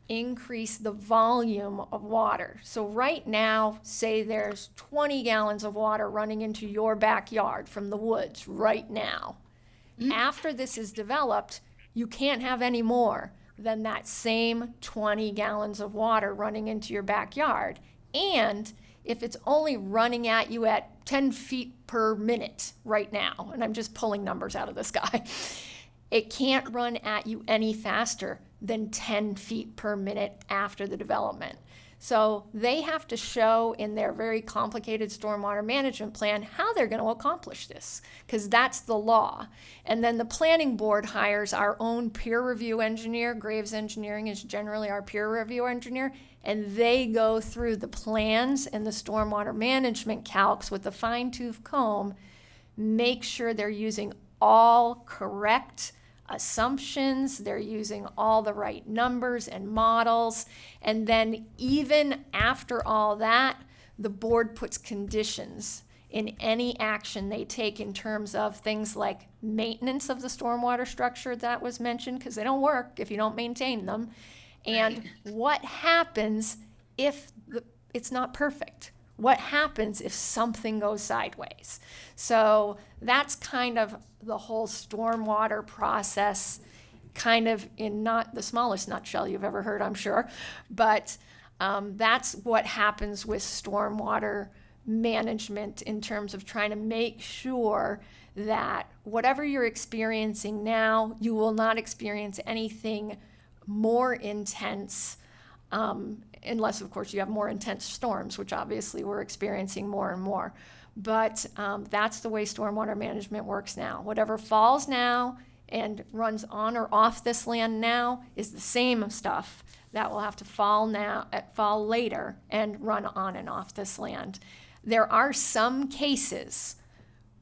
increase the volume of water. So right now, say there's 20 gallons of water running into your backyard from the woods right now. After this is developed, you can't have any more than that same 20 gallons of water running into your backyard. And if it's only running at you at 10 feet per minute right now, and I'm just pulling numbers out of the sky, it can't run at you any faster than 10 feet per minute after the development. So they have to show in their very complicated stormwater management plan how they're going to accomplish this, because that's the law. And then the planning board hires our own peer review engineer. Graves Engineering is generally our peer review engineer, and they go through the plans and the stormwater management calcs with a fine-tooth comb, make sure they're using all correct assumptions, they're using all the right numbers and models, and then even after all that, the board puts conditions in any action they take in terms of things like maintenance of the stormwater structure that was mentioned, because they don't work if you don't maintain them, and what happens if it's not perfect. What happens if something goes sideways? So that's kind of the whole stormwater process, kind of in not the smallest nutshell you've ever heard, I'm sure. But that's what happens with stormwater management in terms of trying to make sure that whatever you're experiencing now, you will not experience anything more intense, unless, of course, you have more intense storms, which obviously we're experiencing more and more. But that's the way stormwater management works now. Whatever falls now and runs on or off this land now is the same stuff that will have to fall later and run on and off this land. There are some cases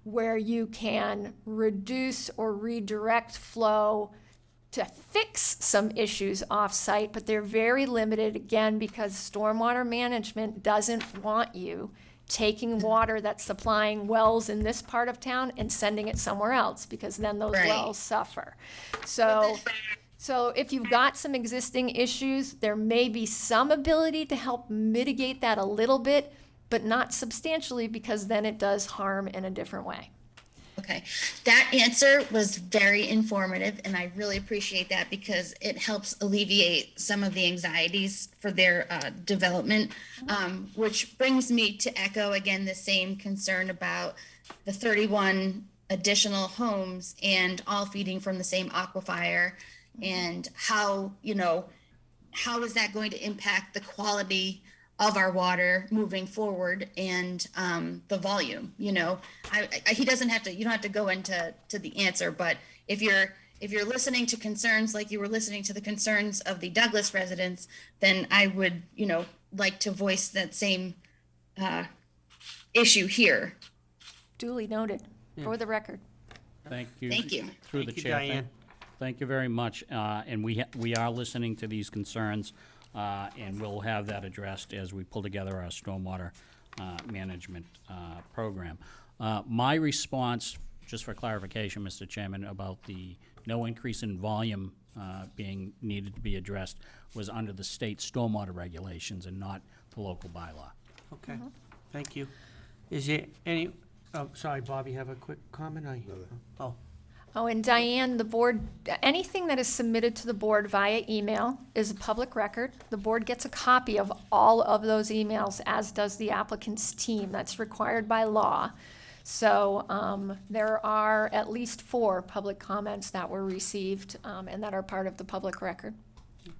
where you can reduce or redirect flow to fix some issues off-site, but they're very limited, again, because stormwater management doesn't want you taking water that's supplying wells in this part of town and sending it somewhere else, because then those Right. wells suffer. So if you've got some existing issues, there may be some ability to help mitigate that a little bit, but not substantially, because then it does harm in a different way. Okay, that answer was very informative, and I really appreciate that because it helps alleviate some of the anxieties for their development. Which brings me to echo again the same concern about the 31 additional homes and all feeding from the same aquifer, and how how is that going to impact the quality of our water moving forward, and the volume. He doesn't have to. You don't have to go into the answer, but if you're listening to concerns like you were listening to the concerns of the Douglas residents, then I would like to voice that same issue here. Duly noted, for the record. Thank you. Thank you. Through the Thank you, chair. Diane. Thank you very much. And we are listening to these concerns, and we'll have that addressed as we pull together our stormwater management program. My response, just for clarification, Mr. Chairman, about the no increase in volume being needed to be addressed was under the state stormwater regulations and not the local bylaw. Okay, thank you. Is there any, oh, sorry, Bob, you have a quick comment? Oh, Oh, and Diane, the board, anything that is submitted to the board via email is a public record. The board gets a copy of all of those emails, as does the applicant's team. That's required by law. So there are at least 4 public comments that were received and that are part of the public record.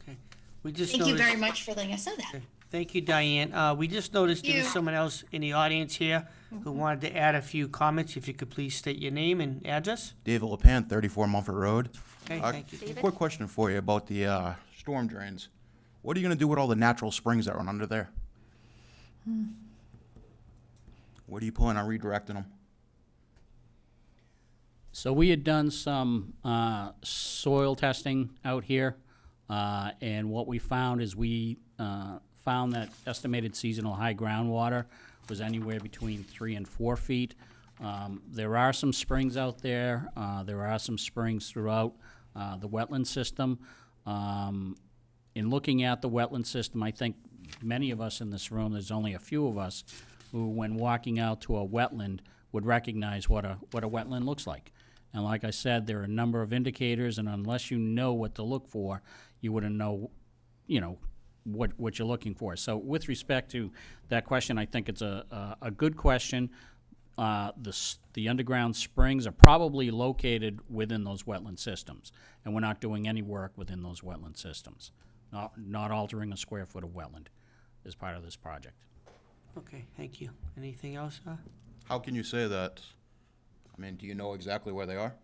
okay. We just Thank you noticed- very much for letting us know that. Thank you, Diane. We just noticed there was you. someone else in the audience here who wanted to add a few comments. If you could please state your name and address. David LePan, 34 Mumford Road. Okay, thank you. David? Quick question for you about the storm drains. What are you going to do with all the natural springs that run under there? What are you planning on redirecting them? So we had done some soil testing out here, and what we found is we found that estimated seasonal high groundwater was anywhere between 3 and 4 feet. There are some springs out there. There are some springs throughout the wetland system. In looking at the wetland system, I think many of us in this room, there's only a few of us who, when walking out to a wetland, would recognize what a wetland looks like. And like I said, there are a number of indicators, and unless you know what to look for, you wouldn't know, what you're looking for. So with respect to that question, I think it's a good question. The underground springs are probably located within those wetland systems, and we're not doing any work within those wetland systems. Not altering a square foot of wetland as part of this project. Okay, thank you. Anything else? How can you say that? I mean, do you know exactly where they are?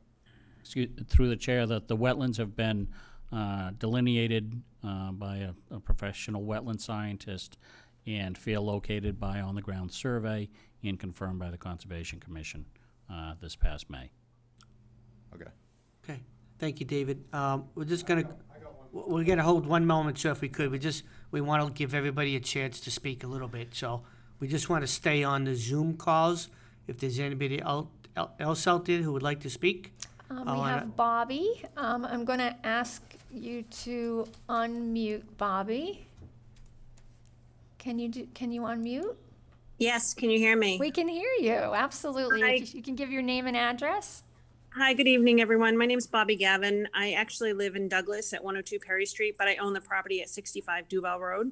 Through the chair, that the wetlands have been delineated by a professional wetland scientist and feel located by on-the-ground survey and confirmed by the Conservation Commission this past May. Okay. Okay, thank you, David. We're just gonna, we're gonna hold one moment, sir, if we could. We want to give everybody a chance to speak a little bit, so we just want to stay on the Zoom calls. If there's anybody else out there who would like to speak. We have Bobby. I'm going to ask you to unmute Bobby. Can you unmute? Yes, can you hear me? We can hear you, absolutely. Hi. If you can give your name and address. Hi, good evening, everyone. My name is Bobby Gavin. I actually live in Douglas at 102 Perry Street, but I own the property at 65 Duval Road.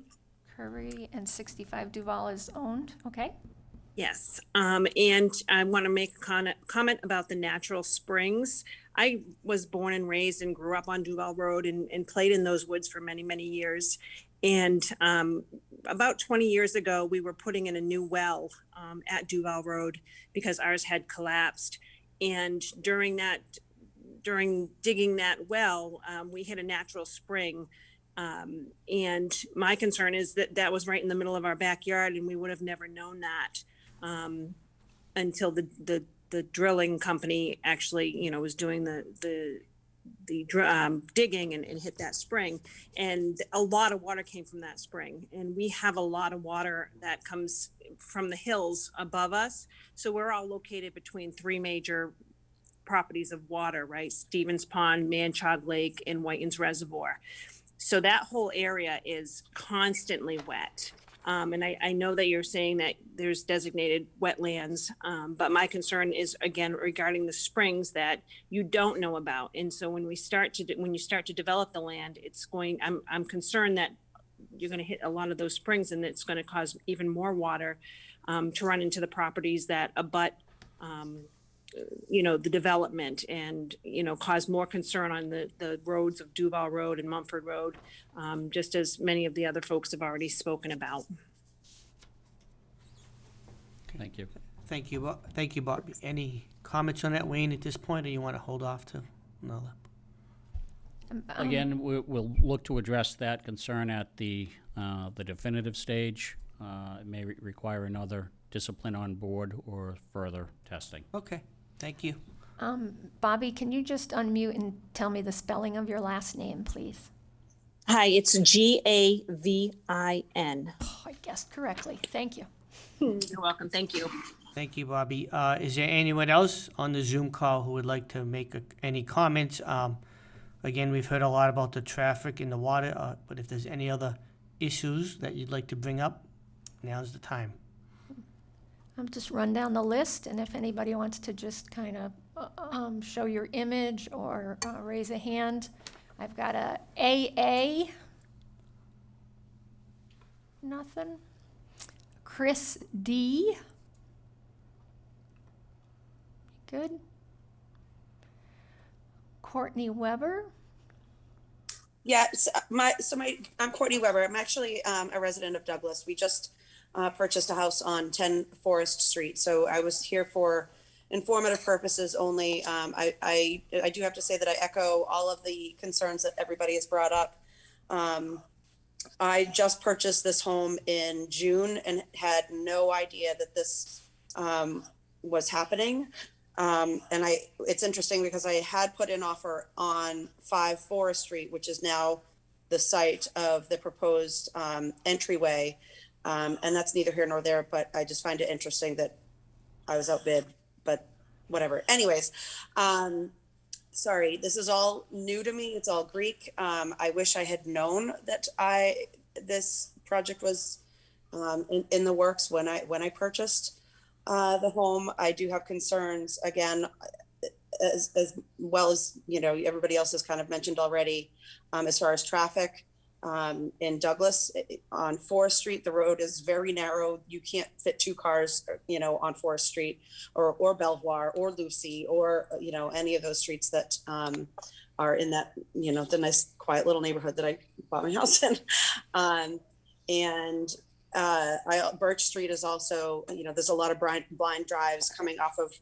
Curry and 65 Duval is owned, okay? Yes, and I want to make a comment about the natural springs. I was born and raised and grew up on Duval Road and played in those woods for many, many years. And about 20 years ago, we were putting in a new well at Duval Road because ours had collapsed. And during digging that well, we hit a natural spring. And my concern is that was right in the middle of our backyard, and we would have never known that until the drilling company actually, was doing the digging and hit that spring, and a lot of water came from that spring. And we have a lot of water that comes from the hills above us. So we're all located between three major properties of water, right? Stevens Pond, Manchog Lake, and Whitens Reservoir. So that whole area is constantly wet. And I know that you're saying that there's designated wetlands, but my concern is, again, regarding the springs that you don't know about. And so when you start to develop the land, I'm concerned that you're going to hit a lot of those springs, and it's going to cause even more water to run into the properties that abut the development, and, cause more concern on the roads of Duval Road and Mumford Road, just as many of the other folks have already spoken about. Thank you. Thank you, Bob. Any comments on that, Wayne, at this point, or you want to hold off to another? Again, we'll look to address that concern at the definitive stage. It may require another discipline on board or further testing. Okay, thank you. Bobby, can you just unmute and tell me the spelling of your last name, please? Hi, it's Gavin. Oh, I guessed correctly. Thank you. You're welcome. Thank you. Thank you, Bobby. Is there anyone else on the Zoom call who would like to make any comments? Again, we've heard a lot about the traffic and the water, but if there's any other issues that you'd like to bring up, now's the time. I'll just run down the list, and if anybody wants to just kind of show your image or raise a hand. I've got a AA. Nothing. Chris D. Good. Courtney Weber. Yeah, I'm Courtney Weber. I'm actually a resident of Douglas. We just purchased a house on 10 Forest Street, so I was here for informative purposes only. I do have to say that I echo all of the concerns that everybody has brought up. I just purchased this home in June and had no idea that this was happening. It's interesting because I had put an offer on 5 Forest Street, which is now the site of the proposed entryway. And that's neither here nor there, but I just find it interesting that I was outbid, but whatever. Anyways, sorry, this is all new to me. It's all Greek. I wish I had known that this project was in the works when I purchased the home. I do have concerns, again, as well as, everybody else has kind of mentioned already, as far as traffic. In Douglas on Forest Street, the road is very narrow. You can't fit 2 cars, on Forest Street or Belvoir or Lucy or, any of those streets that are in that, the nice quiet little neighborhood that I bought my house in. Birch Street is also, there's a lot of blind drives coming off of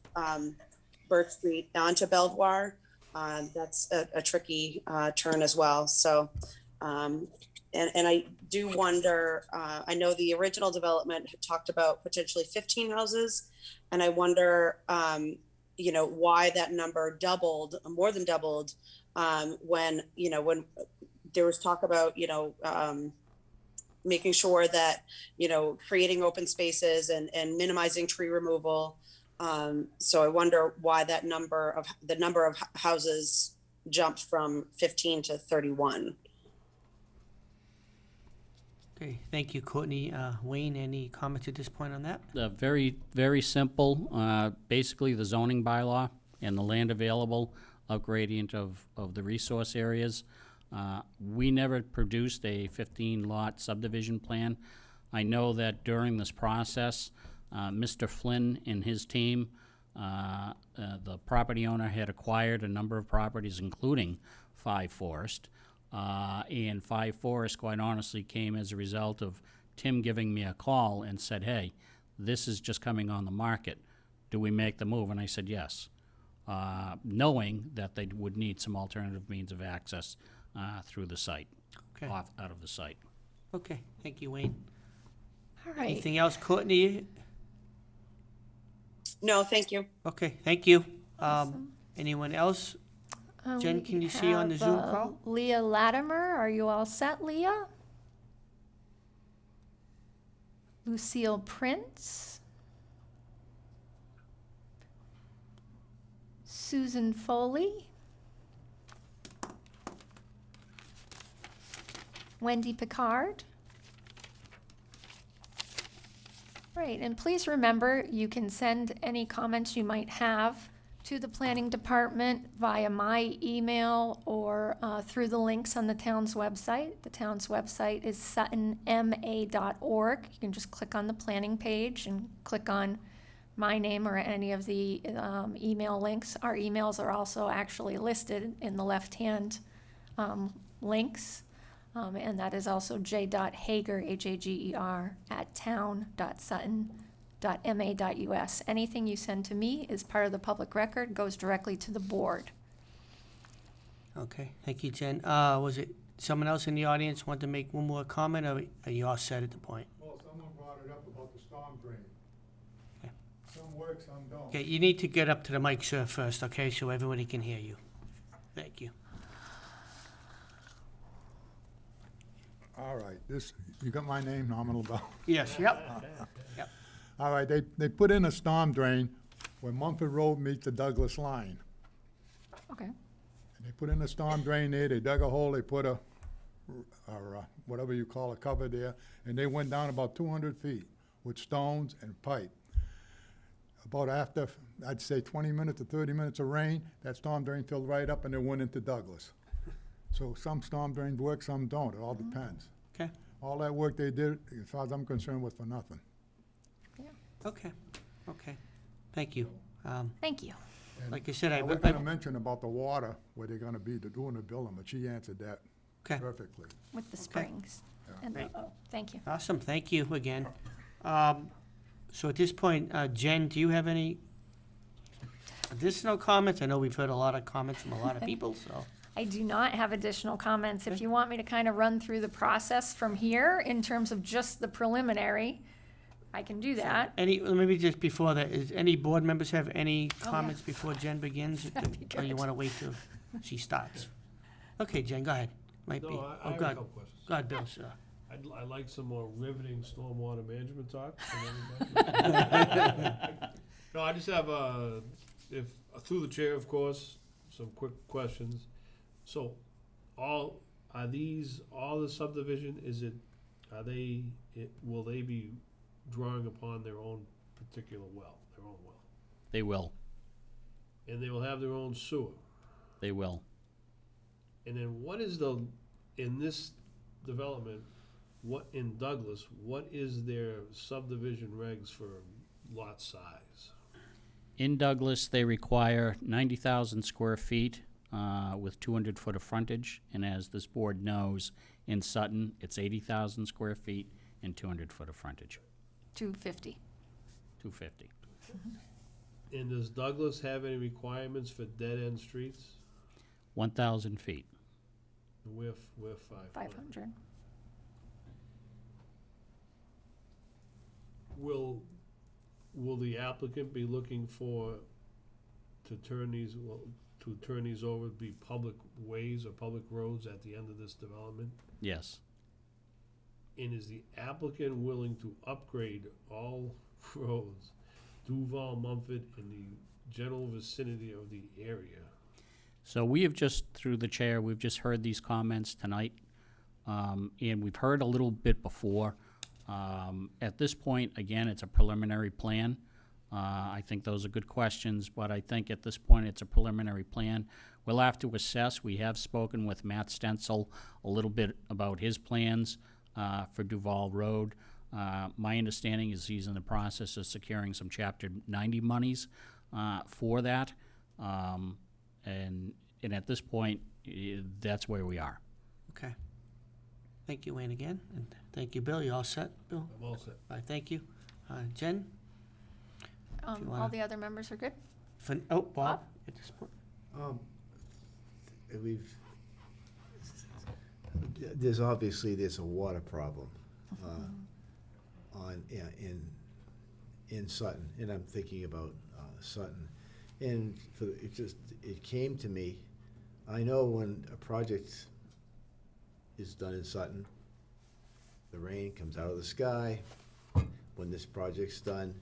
Birch Street onto Belvoir. That's a tricky turn as well. So, and I do wonder, I know the original development had talked about potentially 15 houses, and I wonder, why that number doubled, more than doubled, when there was talk about, making sure that, creating open spaces and minimizing tree removal. So I wonder why the number of houses jumped from 15 to 31. Okay, thank you, Courtney. Wayne, any comments at this point on that? Very, very simple. Basically, the zoning bylaw and the land available up gradient of the resource areas. We never produced a 15-lot subdivision plan. I know that during this process, Mr. Flynn and his team, the property owner had acquired a number of properties, including 5 Forest. And 5 Forest, quite honestly, came as a result of Tim giving me a call and said, hey, this is just coming on the market. Do we make the move? And I said yes, knowing that they would need some alternative means of access through the site, out of the site. Okay, thank you, Wayne. All right. Anything else, Courtney? No, thank you. Okay, thank you. Anyone else? Jen, We can you see on the have, Zoom call? Leah Latimer, are you all set, Leah? Lucille Prince. Susan Foley. Wendy Picard. Right, and please remember, you can send any comments you might have to the planning department via my email or through the links on the town's website. The town's website is suttonma.org. You can just click on the planning page and click on my name or any of the email links. Our emails are also actually listed in the left-hand links. And that is also j.hager, H-A-G-E-R, @town.sutton.ma.us. Anything you send to me is part of the public record, goes directly to the board. Okay, thank you, Jen. Was it someone else in the audience want to make one more comment, or are you all set at the point? Well, someone brought it up about the storm drain. Okay. Some work, some don't. Okay, you need to get up to the mic, sir, first, okay, so everybody can hear you. Thank you. All right, this, you got my name, Nominal Bell? Yes, yep. Yep. All right, they put in a storm drain where Mumford Road meets the Douglas line. Okay. And they put in a storm drain there, they dug a hole, they put a whatever you call a cover there, and they went down about 200 feet with stones and pipe. About after, I'd say 20 minutes to 30 minutes of rain, that storm drain filled right up and it went into Douglas. So some storm drains work, some don't, it all depends. Okay. All that work they did, as far as I'm concerned, was for nothing. Okay, okay. Thank you. Thank you. And Like I said, I was gonna mention about the water, where they're gonna be doing the building, but she answered that Okay. perfectly. With the springs. And, Great. thank you. Awesome, thank you again. So at this point, Jen, do you have any additional comments? I know we've heard a lot of comments from a lot of people, so. I do not have additional comments. If you want me to kind of run through the process from here in terms of just the preliminary, I can do that. Maybe just before that, is any board members have any Oh, yeah. comments before Jen begins? That'd be Or you good. want to wait till she starts? Okay, Jen, go ahead. Might be. No, I Oh, have a go ahead. couple questions. Go ahead, Bill, sir. I'd like some more riveting stormwater management talk from everybody. No, I just have, through the chair, of course, some quick questions. So, all the subdivision, will they be drawing upon their own particular well, their own well? They will, And they will have their own sewer? they will. And then in this development, in Douglas, what is their subdivision regs for lot size? In Douglas, they require 90,000 square feet with 200 foot of frontage. And as this board knows, in Sutton, it's 80,000 square feet and 200 foot of frontage, 250. 250. And does Douglas have any requirements for dead-end streets? 1,000 feet. We're 500. Will the applicant be looking to turn these over to be public ways or public roads at the end of this development? Yes. And is the applicant willing to upgrade all roads, Duval, Mumford, in the general vicinity of the area? So we have just, through the chair, we've just heard these comments tonight, and we've heard a little bit before. At this point, again, it's a preliminary plan. I think those are good questions, but I think at this point, it's a preliminary plan. We'll have to assess. We have spoken with Matt Stencil a little bit about his plans for Duval Road. My understanding is he's in the process of securing some Chapter 90 monies for that. And at this point, that's where we are. Okay. Thank you, Wayne, again, and thank you, Bill. You all set, Bill? I'm all set. All right, thank you. Jen? you wanna- All the other members are good? Bob? At this point. There's a water problem in Sutton, and I'm thinking about Sutton. And it came to me I know when a project is done in Sutton, the rain comes out of the sky. When this project's done,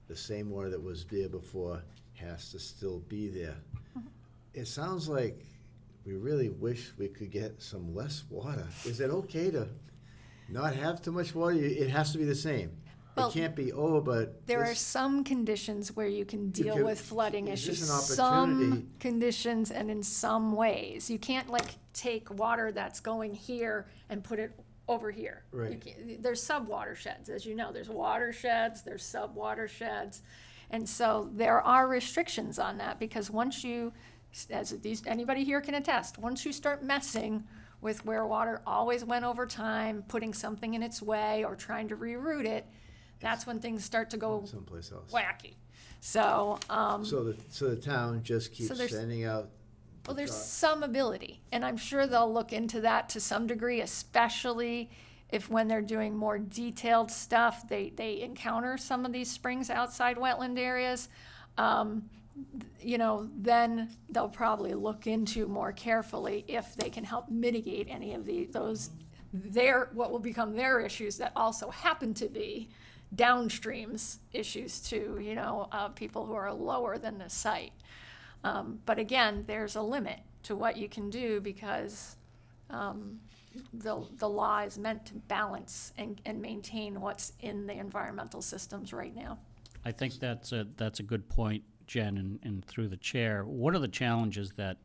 the same water that was there before has to still be there. It sounds like we really wish we could get some less water. Is it okay to not have too much water? It has to be the same. Well, It can't be over, but There are this- some conditions where you can deal Because with flooding is issues. this an Some opportunity- conditions and in some ways. You can't like take water that's going here and put it over here. You Right. There's sub-watersheds, as you know. There's watersheds, there's sub-watersheds. And so there are restrictions on that because once you, anybody here can attest, once you start messing with where water always went over time, putting something in its way or trying to reroute it, that's when things start to go someplace else. wacky. So, So the town just keeps there's- sending out. well, there's some ability, and I'm sure they'll look into that to some degree, especially if when they're doing more detailed stuff, they encounter some of these springs outside wetland areas. Then they'll probably look into more carefully if they can help mitigate any of what will become their issues that also happen to be downstreams issues too, people who are lower than the site. But again, there's a limit to what you can do because the law is meant to balance and maintain what's in the environmental systems right now. I think that's a good point, Jen, and through the chair. One of the challenges that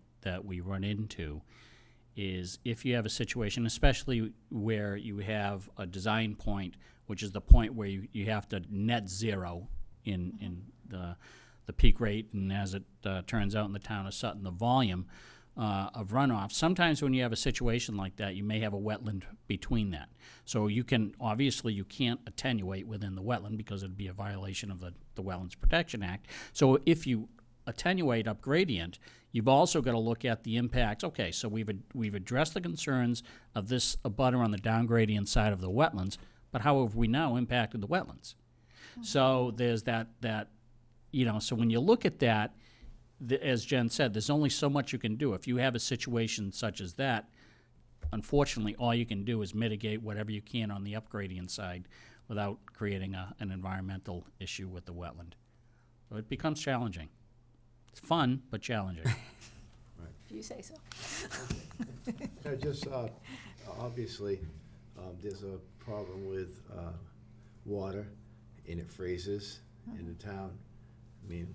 we run into is if you have a situation, especially where you have a design point, which is the point where you have to net zero in the peak rate, and as it turns out in the town of Sutton, the volume of runoff. Sometimes when you have a situation like that, you may have a wetland between that. So you can't attenuate within the wetland because it'd be a violation of the Wetlands Protection Act. So if you attenuate up gradient, you've also got to look at the impacts. Okay, so we've addressed the concerns of this abutter on the down gradient side of the wetlands, but how have we now impacted the wetlands? So there's that so when you look at that, as Jen said, there's only so much you can do. If you have a situation such as that, unfortunately, all you can do is mitigate whatever you can on the upgradient side without creating an environmental issue with the wetland. So it becomes challenging. It's fun, but challenging. If you say so. Obviously, there's a problem with water, and it freezes in the town. I mean,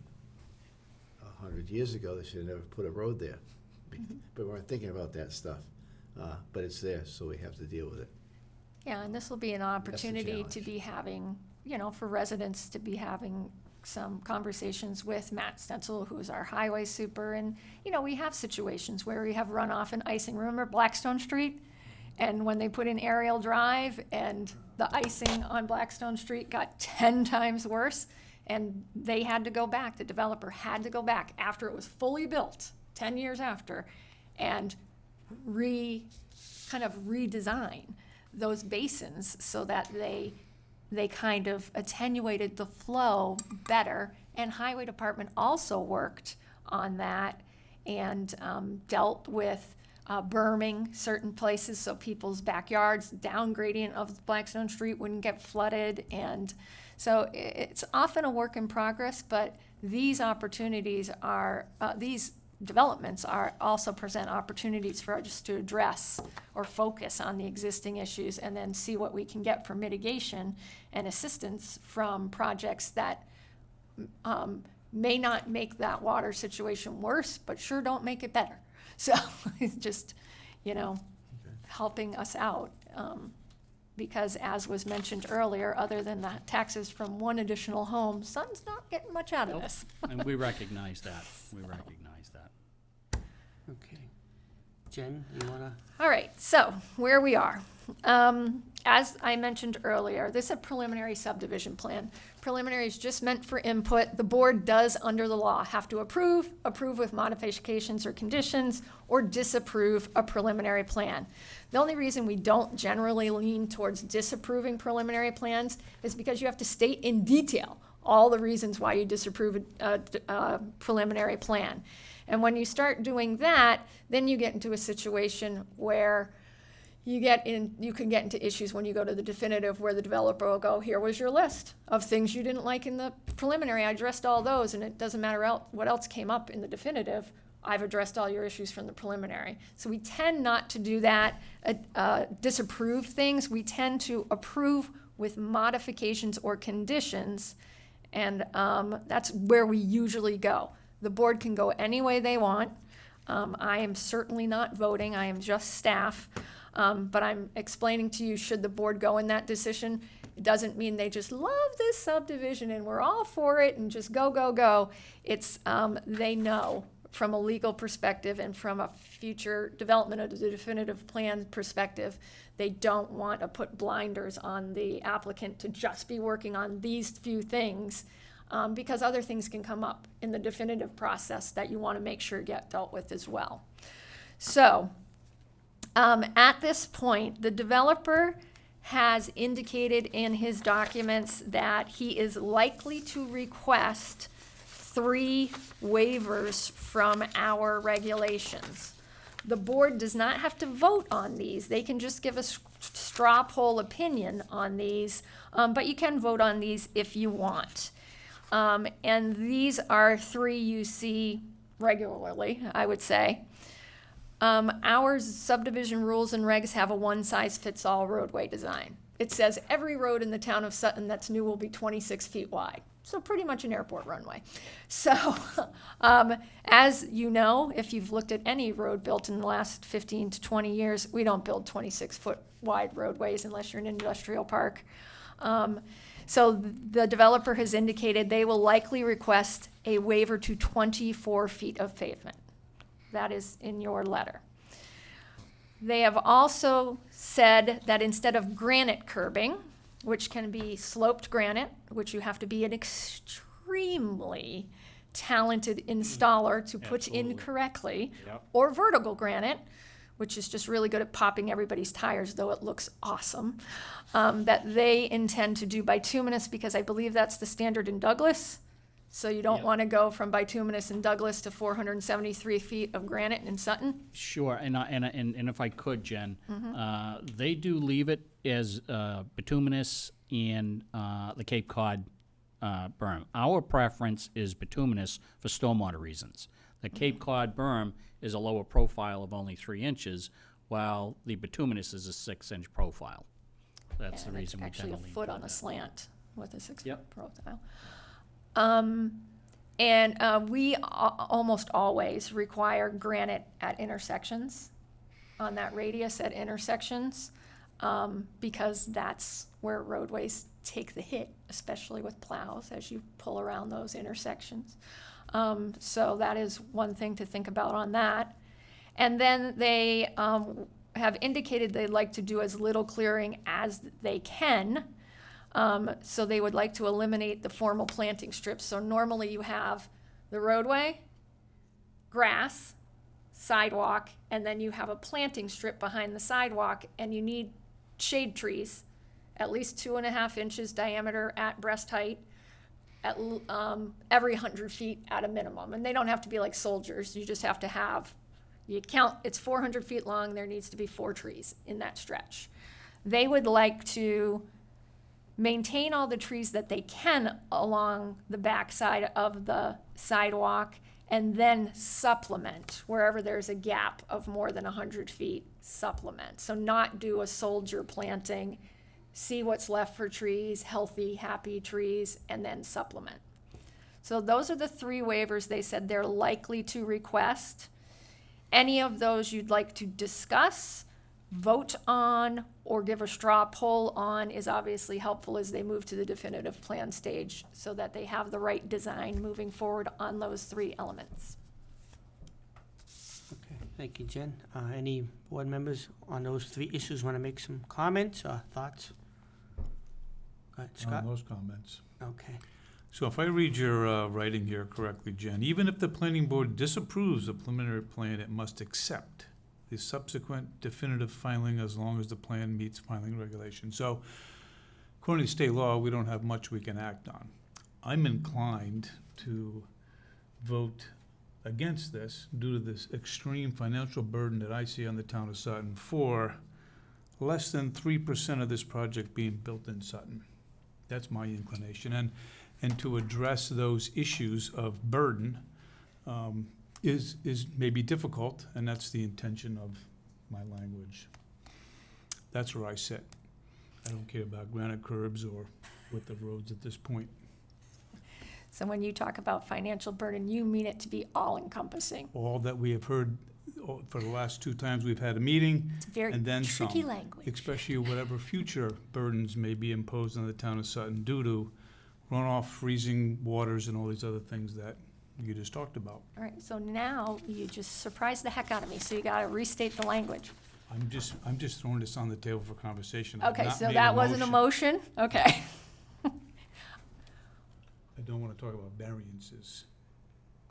100 years ago, they should have never put a road there. But we weren't thinking about that stuff. But it's there, so we have to deal with it. Yeah, and this will be an opportunity to be having, for residents to be having some conversations with Matt Stentzel, who's our highway super. And, we have situations where we have runoff and icing. Remember Blackstone Street? And when they put in Aerial Drive and the icing on Blackstone Street got 10 times worse, and they had to go back, the developer had to go back after it was fully built, 10 years after, and kind of redesign those basins so that they kind of attenuated the flow better. And Highway Department also worked on that and dealt with berming certain places so people's backyards down gradient of Blackstone Street wouldn't get flooded. And so it's often a work in progress, but these opportunities are, these developments are also present opportunities for us to address or focus on the existing issues and then see what we can get for mitigation and assistance from projects that may not make that water situation worse, but sure don't make it better. So it's just, helping us out. Because as was mentioned earlier, other than the taxes from one additional home, Sutton's not getting much out of this. And we recognize that. We recognize that. Okay. Jen, you wanna? All right, so where we are. As I mentioned earlier, this is a preliminary subdivision plan. Preliminary is just meant for input. The board does, under the law, have to approve with modifications or conditions, or disapprove a preliminary plan. The only reason we don't generally lean towards disapproving preliminary plans is because you have to state in detail all the reasons why you disapprove a preliminary plan. And when you start doing that, then you get into a situation where you can get into issues when you go to the definitive, where the developer will go, here was your list of things you didn't like in the preliminary. I addressed all those, and it doesn't matter what else came up in the definitive. I've addressed all your issues from the preliminary. So we tend not to do that, disapprove things. We tend to approve with modifications or conditions, and that's where we usually go. The board can go any way they want. I am certainly not voting. I am just staff. But I'm explaining to you, should the board go in that decision, it doesn't mean they just love this subdivision and we're all for it and just go, go, go. It's, they know from a legal perspective and from a future development of the definitive plan perspective, they don't want to put blinders on the applicant to just be working on these few things, because other things can come up in the definitive process that you want to make sure get dealt with as well. So, at this point, the developer has indicated in his documents that he is likely to request 3 waivers from our regulations. The board does not have to vote on these. They can just give a straw poll opinion on these, but you can vote on these if you want. And these are 3 you see regularly, I would say. Our subdivision rules and regs have a one-size-fits-all roadway design. It says every road in the town of Sutton that's new will be 26 feet wide. So pretty much an airport runway. So as you know, if you've looked at any road built in the last 15 to 20 years, we don't build 26-foot wide roadways unless you're in an industrial park. So the developer has indicated they will likely request a waiver to 24 feet of pavement. That is in your letter. They have also said that instead of granite curbing, which can be sloped granite, which you have to be an extremely talented installer to put in correctly, or vertical granite, which is just really good at popping everybody's tires, though it looks awesome, that they intend to do bituminous, because I believe that's the standard in Douglas. So you don't want to go from bituminous in Douglas to 473 feet of granite in Sutton? Sure, and if I could, Jen, they do leave it as bituminous in the Cape Cod berm. Our preference is bituminous for stormwater reasons. The Cape Cod berm is a lower profile of only 3 inches, while the bituminous is a 6-inch profile. That's the reason we tend to lean actually a foot on a that. slant with a 6-foot profile. We almost always require granite at intersections, on that radius at intersections, because that's where roadways take the hit, especially with plows as you pull around those intersections. So that is one thing to think about on that. And then they have indicated they'd like to do as little clearing as they can. So they would like to eliminate the formal planting strips. So normally you have the roadway, grass, sidewalk, and then you have a planting strip behind the sidewalk, and you need shade trees, at least 2.5 inches diameter at breast height, at every 100 feet at a minimum. And they don't have to be like soldiers. You just have to have, you count, it's 400 feet long, there needs to be 4 trees in that stretch. They would like to maintain all the trees that they can along the backside of the sidewalk, and then supplement wherever there's a gap of more than 100 feet, supplement. So not do a soldier planting, see what's left for trees, healthy, happy trees, and then supplement. So those are the 3 waivers they said they're likely to request. Any of those you'd like to discuss, vote on, or give a straw poll on is obviously helpful as they move to the definitive plan stage, so that they have the right design moving forward on those 3 elements. Okay, thank you, Jen. Any board members on those 3 issues want to make some comments or thoughts? Go ahead, Scott. On those comments. Okay. So if I read your writing here correctly, Jen, even if the planning board disapproves the preliminary plan, it must accept the subsequent definitive filing as long as the plan meets filing regulations. So according to state law, we don't have much we can act on. I'm inclined to vote against this due to this extreme financial burden that I see on the town of Sutton for less than 3% of this project being built in Sutton. That's my inclination. And to address those issues of burden is maybe difficult, and that's the intention of my language. That's where I sit. I don't care about granite curbs or width of roads at this point. So when you talk about financial burden, you mean it to be all-encompassing. All that we have heard for the last 2 times we've had a meeting, It's very and then some. tricky language. Especially whatever future burdens may be imposed on the town of Sutton due to runoff, freezing waters, and all these other things that you just talked about. All right, so now you just surprised the heck out of me, so you gotta restate the language. I'm just throwing this on the table for conversation. I've Okay, not so made that wasn't a motion? Okay. I don't wanna talk about variances,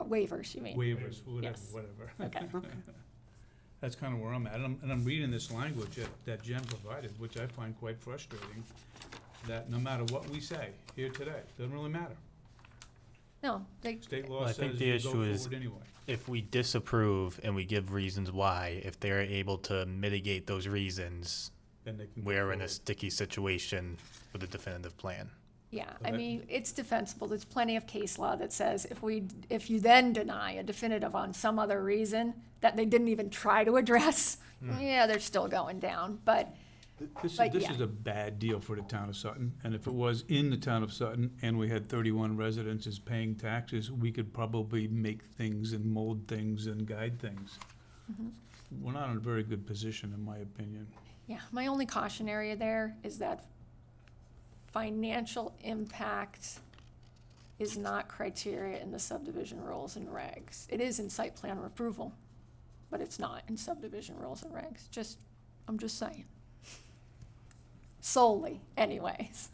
Waivers, you mean? waivers, whatever, Yes. whatever. Okay. That's kinda where I'm at, and I'm reading this language that Jen provided, which I find quite frustrating, that no matter what we say here today, doesn't really matter. No, they, State Well, law I think says the you go issue is forward anyway. if we disapprove and we give reasons why, if they're able to mitigate those reasons, Then they can go we're in a forward. sticky situation with a definitive plan. yeah, So I that- mean, it's defensible. There's plenty of case law that says if you then deny a definitive on some other reason that they didn't even try to address, yeah, they're still going down, but This But is yeah. a bad deal for the town of Sutton, and if it was in the town of Sutton and we had 31 residences paying taxes, we could probably make things and mold things and guide things. We're not in a very good position, in my opinion. yeah, my only caution area there is that financial impact is not criteria in the subdivision rules and regs. It is in site plan approval, but it's not in subdivision rules and regs. I'm just saying. Solely, anyways.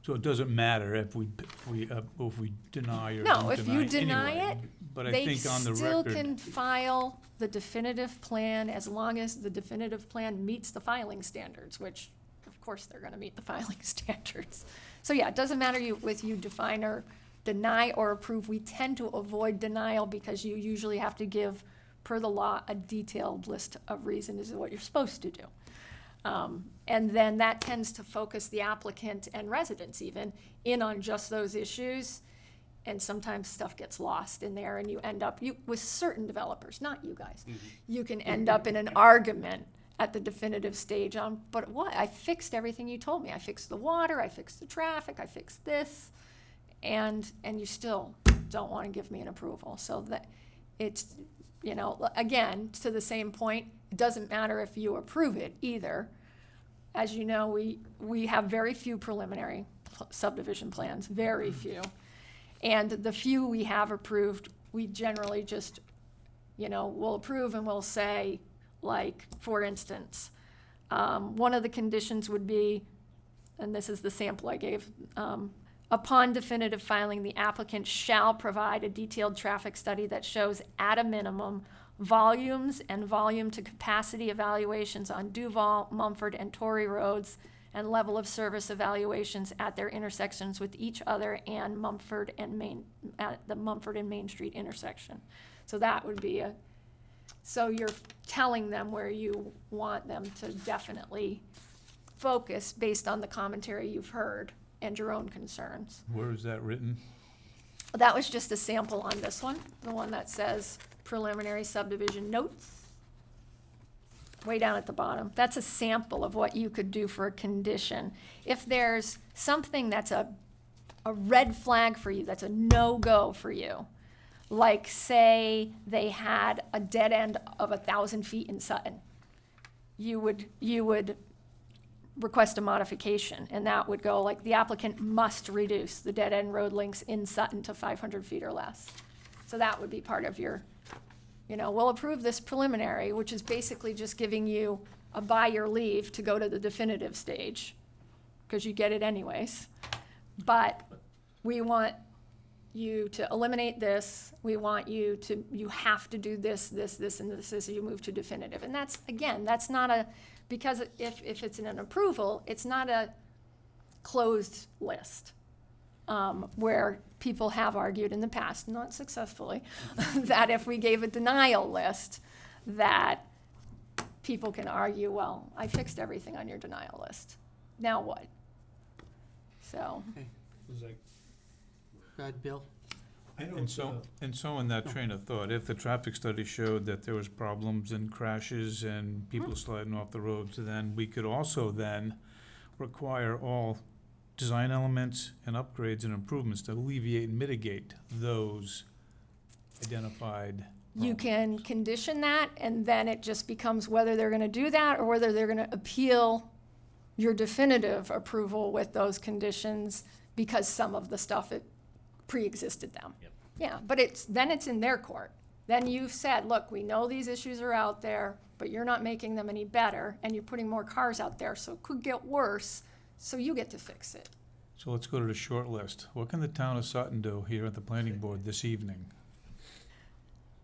So it doesn't matter if we deny or No, don't if you deny deny anyway. But I They think on the still record, can file the definitive plan as long as the definitive plan meets the filing standards, which, of course, they're gonna meet the filing standards. So, yeah, it doesn't matter with you define or deny or approve. We tend to avoid denial because you usually have to give, per the law, a detailed list of reasons is what you're supposed to do. And then that tends to focus the applicant and residents even in on just those issues. And sometimes stuff gets lost in there and you end up, with certain developers, not you guys, you can end up in an argument at the definitive stage on, but what, I fixed everything you told me. I fixed the water, I fixed the traffic, I fixed this. And you still don't want to give me an approval. So that it's, again, to the same point, it doesn't matter if you approve it either. As you know, we have very few preliminary subdivision plans, very few. And the few we have approved, we generally just, we'll approve and we'll say, like, for instance, one of the conditions would be, and this is the sample I gave, upon definitive filing, the applicant shall provide a detailed traffic study that shows at a minimum volumes and volume to capacity evaluations on Duval, Mumford, and Torrey roads, and level of service evaluations at their intersections with each other and at the Mumford and Main Street intersection. So that would be so you're telling them where you want them to definitely focus based on the commentary you've heard and your own concerns. where is that written? That was just a sample on this one, the one that says preliminary subdivision notes. Way down at the bottom. That's a sample of what you could do for a condition. If there's something that's a red flag for you, that's a no-go for you, like say they had a dead end of 1,000 feet in Sutton, you would request a modification, and that would go like the applicant must reduce the dead end road lengths in Sutton to 500 feet or less. So that would be part of your, we'll approve this preliminary, which is basically just giving you a by your leave to go to the definitive stage, because you get it anyways. But we want you to eliminate this, we want you have to do this, and this as you move to definitive. And that's, again, that's not because if it's in an approval, it's not a closed list. where people have argued in the past, not successfully, that if we gave a denial list, that people can argue, well, I fixed everything on your denial list. Now what? So, It's like, Go ahead, Bill. I don't, And so in that train of thought, if the traffic study showed that there was problems and crashes and people sliding off the roads, then we could also then require all design elements and upgrades and improvements to alleviate and mitigate those identified you problems. can condition that, and then it just becomes whether they're gonna do that or whether they're gonna appeal your definitive approval with those conditions because some of the stuff it pre-existed them. Yep. Yeah, but then it's in their court. Then you've said, look, we know these issues are out there, but you're not making them any better, and you're putting more cars out there, so it could get worse, so you get to fix it. So let's go to the short list. What can the town of Sutton do here at the planning board this evening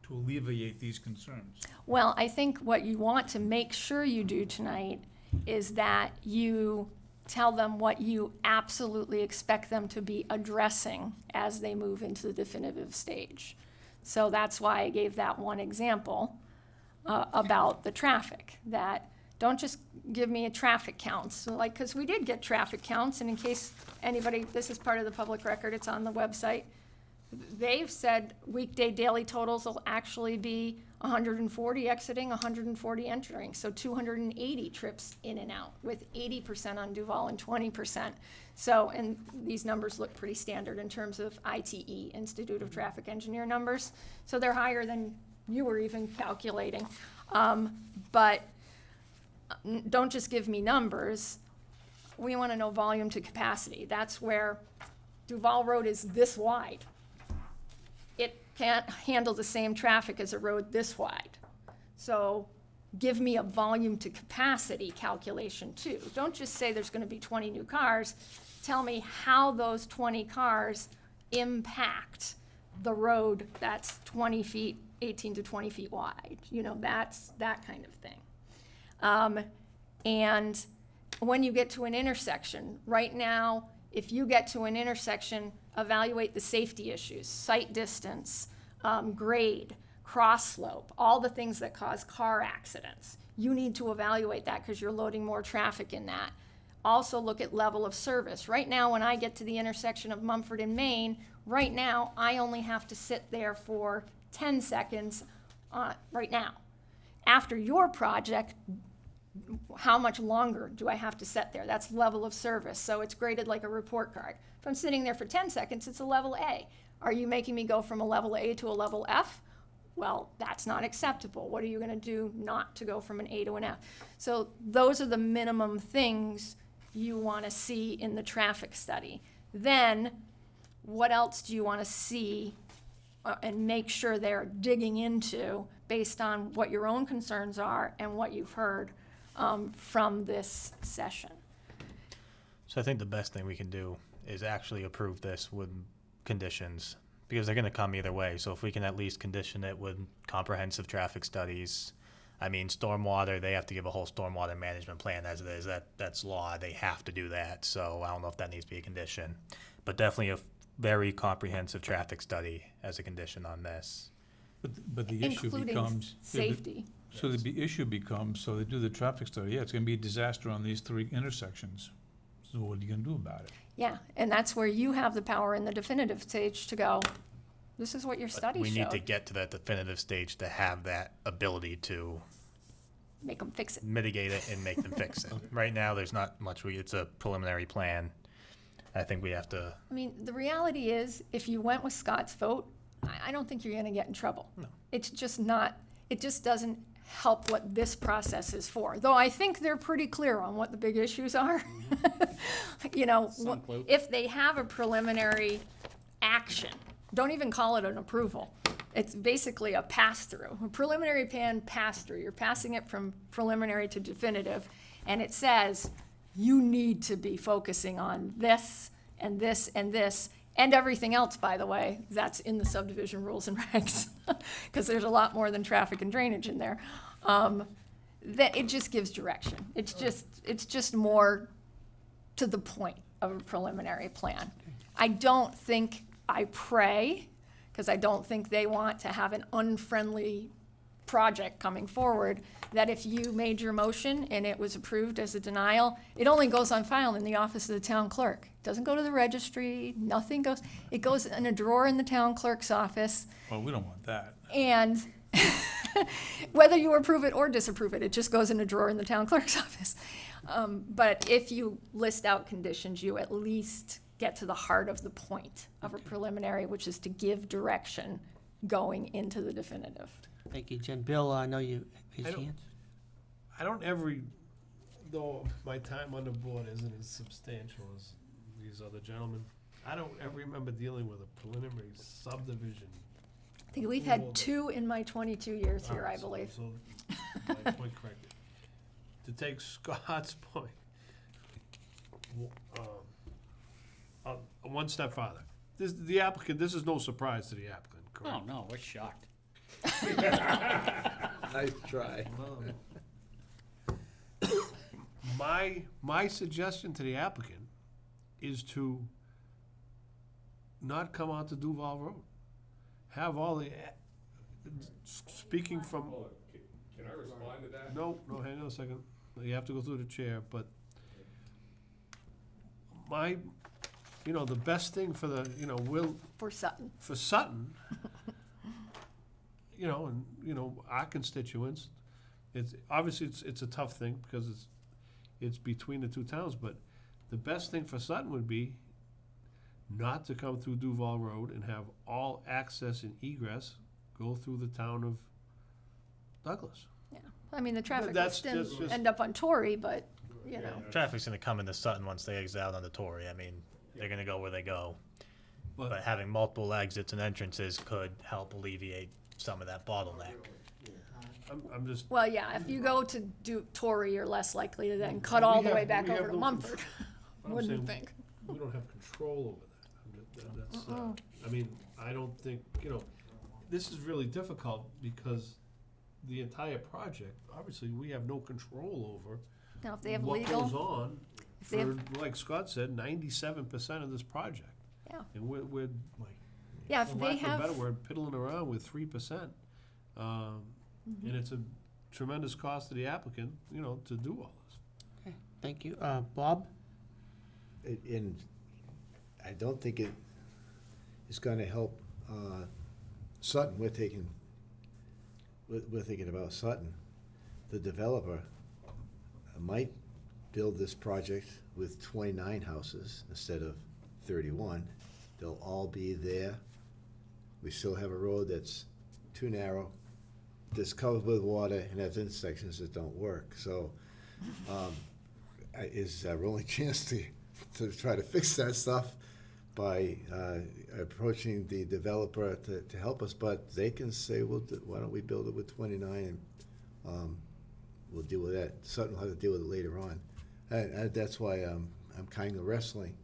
to alleviate these concerns? Well, I think what you want to make sure you do tonight is that you tell them what you absolutely expect them to be addressing as they move into the definitive stage. So that's why I gave that one example about the traffic, that don't just give me a traffic counts. So like, because we did get traffic counts, and in case anybody, this is part of the public record, it's on the website. They've said weekday daily totals will actually be 140 exiting, 140 entering, so 280 trips in and out, with 80% on Duval and 20%. So, and these numbers look pretty standard in terms of ITE, Institute of Traffic Engineer numbers, so they're higher than you were even calculating. But don't just give me numbers. We want to know volume to capacity. That's where Duval Road is this wide. It can't handle the same traffic as a road this wide. So give me a volume to capacity calculation too. Don't just say there's gonna be 20 new cars. Tell me how those 20 cars impact the road that's 20 feet, 18 to 20 feet wide. You know, that's that kind of thing. And when you get to an intersection, right now, if you get to an intersection, evaluate the safety issues, sight distance, grade, cross slope, all the things that cause car accidents. You need to evaluate that because you're loading more traffic in that. Also look at level of service. Right now, when I get to the intersection of Mumford and Main, right now, I only have to sit there for 10 seconds right now. After your project, how much longer do I have to sit there? That's level of service, so it's graded like a report card. If I'm sitting there for 10 seconds, it's a level A. Are you making me go from a level A to a level F? Well, that's not acceptable. What are you gonna do not to go from an A to an F? So those are the minimum things you wanna see in the traffic study. Then, what else do you wanna see and make sure they're digging into based on what your own concerns are and what you've heard from this session? So I think the best thing we can do is actually approve this with conditions, because they're gonna come either way. So if we can at least condition it with comprehensive traffic studies. I mean, stormwater, they have to give a whole stormwater management plan as it is. That's law. They have to do that. So I don't know if that needs to be a condition. But definitely a very comprehensive traffic study as a condition on this. But the issue Including becomes. safety. So the issue becomes, so they do the traffic study, yeah, it's gonna be a disaster on these 3 intersections. So what are you gonna do about it? Yeah, and that's where you have the power in the definitive stage to go, this is what your But study we need to showed. get to that definitive stage to have that ability to Make them fix it. mitigate it and make them fix it. Right now, there's not much, it's a preliminary plan. I think we have to, I mean, the reality is, if you went with Scott's vote, I don't think you're gonna get in trouble. No. It's just not, it just doesn't help what this process is for. Though I think they're pretty clear on what the big issues are. You know, Some clue. if they have a preliminary action, don't even call it an approval. It's basically a pass-through, a preliminary plan pass-through. You're passing it from preliminary to definitive, and it says, you need to be focusing on this and this and this, and everything else, by the way, that's in the subdivision rules and regs, because there's a lot more than traffic and drainage in there. That it just gives direction. It's just more to the point of a preliminary plan. I don't think, I pray, because I don't think they want to have an unfriendly project coming forward, that if you made your motion and it was approved as a denial, it only goes on file in the office of the town clerk. It doesn't go to the registry, nothing goes, it goes in a drawer in the town clerk's office. Well, we don't want that. And whether you approve it or disapprove it, it just goes in a drawer in the town clerk's office. But if you list out conditions, you at least get to the heart of the point of a preliminary, which is to give direction going into the definitive. Thank you, Jen. Bill, I know you, his I don't- hands. I don't ever, though my time on the board isn't as substantial as these other gentlemen, I don't ever remember dealing with a preliminary subdivision. I think we've had 2 in my 22 years here, I believe. So, my point corrected. To take Scott's point, one step farther. The applicant, this is no surprise to the applicant, correct? Oh, no, we're shocked. Nice try. My suggestion to the applicant is to not come out to Duval Road. Have all the, speaking from. Can I respond to that? No, hang on a second. You have to go through the chair, but the best thing for the, For Sutton. for Sutton, our constituents, it's, obviously, it's a tough thing because it's between the two towns, but the best thing for Sutton would be not to come through Duval Road and have all access and egress go through the town of Douglas. Yeah, I mean, the traffic will That's still just- end up on Torrey, but, Traffic's gonna come into Sutton once they exit out on the Torrey. I mean, they're gonna go where they go. But having multiple exits and entrances could help alleviate some of that bottleneck. I'm just, well, yeah, if you go to Torrey, you're less likely to then cut all We the way have- back we have over to no Mumford, I'm wouldn't you saying think? we don't have control over that. That's, I mean, I don't think, this is really difficult because the entire project, obviously, we have no control over Now, if they have what legal, goes on if they for, have, like Scott said, 97% of this project. yeah, And we're yeah, if for they lack of a better have, word, piddling around with 3%. And it's a tremendous cost to the applicant, to do all this. Okay, thank you. Bob? And I don't think it is gonna help Sutton. We're thinking about Sutton. The developer might build this project with 29 houses instead of 31. They'll all be there. We still have a road that's too narrow, that's covered with water, and has intersections that don't work. So is our only chance to try to fix that stuff by approaching the developer to help us, but they can say, well, why don't we build it with 29 and we'll deal with that. Sutton will have to deal with it later on. And that's why I'm kind of wrestling.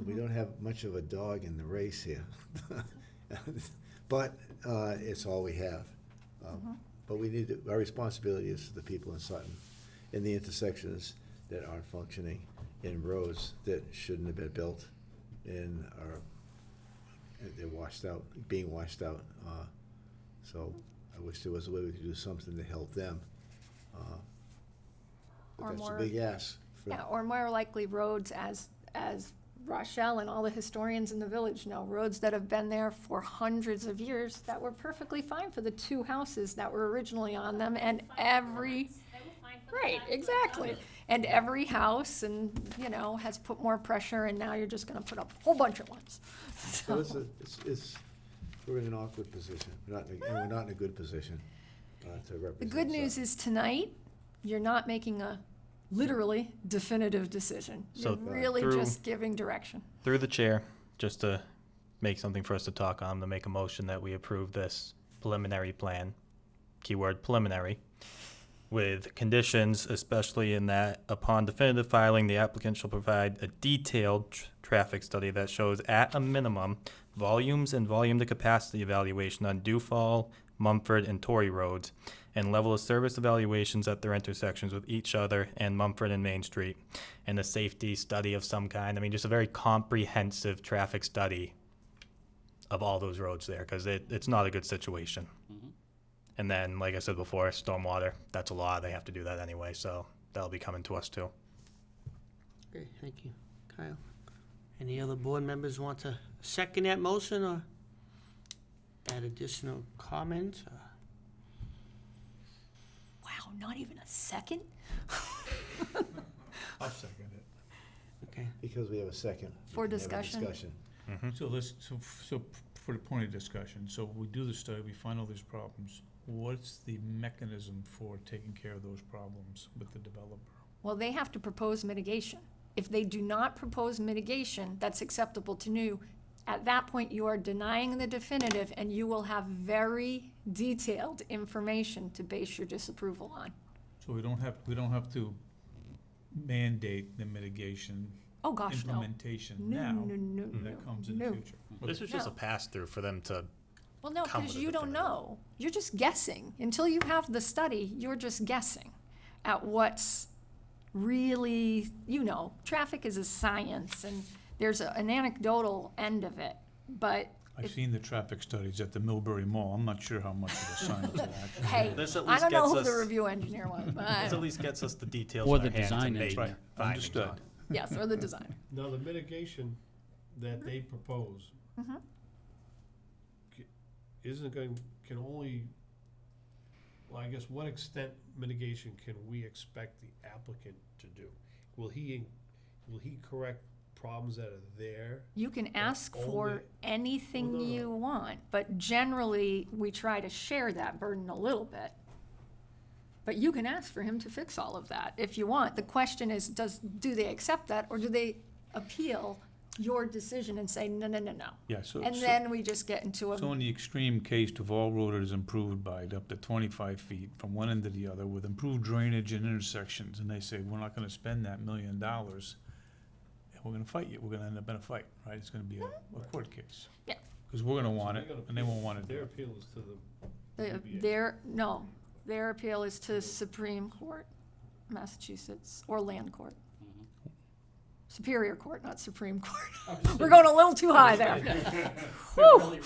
We don't have much of a dog in the race here. But it's all we have. But we need our responsibility is to the people in Sutton, in the intersections that aren't functioning, in roads that shouldn't have been built, and they're washed out, being washed out. So I wish there was a way we could do something to help them. But Or that's more- a big ask. yeah, or more likely roads as Rochelle and all the historians in the village know, roads that have been there for hundreds of years that were perfectly fine for the 2 houses that were originally on them, and every, right, exactly. And every house has put more pressure, and now you're just gonna put up a whole bunch of ones. So we're in an awkward position. And we're not in a good position to represent. The good news Sutton. is tonight, you're not making a literally definitive decision. You're So really through- just giving direction. Through the chair, just to make something for us to talk on, to make a motion that we approve this preliminary plan, keyword preliminary, with conditions, especially in that upon definitive filing, the applicant shall provide a detailed traffic study that shows at a minimum volumes and volume to capacity evaluation on Duval, Mumford, and Torrey roads, and level of service evaluations at their intersections with each other and Mumford and Main Street, and a safety study of some kind. I mean, just a very comprehensive traffic study of all those roads there, because it's not a good situation. And then, like I said before, stormwater, that's a law, they have to do that anyway, so that'll be coming to us too. Okay, thank you. Kyle? Any other board members want to second that motion or add additional comments? Wow, not even a second? I'll second it. Okay. Because we have a second. For we can have a discussion. So for the point of discussion, so we do the study, we find all these problems. What's the mechanism for taking care of those problems with the developer? Well, they have to propose mitigation. If they do not propose mitigation that's acceptable to you, at that point, you are denying the definitive, and you will have very detailed information to base your disapproval on. So we don't have to mandate the mitigation Oh, gosh, no. implementation No, now. no, That comes in no. the future. This was just a No. pass-through for them to, Well, no, come because with a you don't definitive. know. You're just guessing. Until you have the study, you're just guessing at what's really, traffic is a science, and there's an anecdotal end of it, but I've seen the traffic studies at the Millbury Mall. I'm not sure how much of a science it actually hey, is. This at I least don't know gets who the us- review engineer was, but I this at don't- least gets us the details Or in the our hands to design make engineer. findings Understood. on. yes, or the design. Now, the mitigation that they propose Mhm. can only, well, I guess, what extent mitigation can we expect the applicant to do? Will he correct problems that are there? You can ask only- for anything Well, no, no. you want, but generally, we try to share that burden a little bit. But you can ask for him to fix all of that if you want. The question is, do they accept that, or do they appeal your decision and say, no, no, no, no? Yeah, so. And so- then we just get into So a, in the extreme case, Duval Road is improved by up to 25 feet from one end to the other with improved drainage and intersections, and they say, we're not gonna spend that $1 million, and we're gonna fight you, we're gonna end up in a fight, right? It's gonna be a court case. Yeah. Because we're gonna want So it, they're gonna and they appeal- won't want it. Their appeal is to the ZBA. their appeal is to Supreme Court, Massachusetts, or Land Court. Superior Court, not Supreme Court. We're going a little too high there. Whew.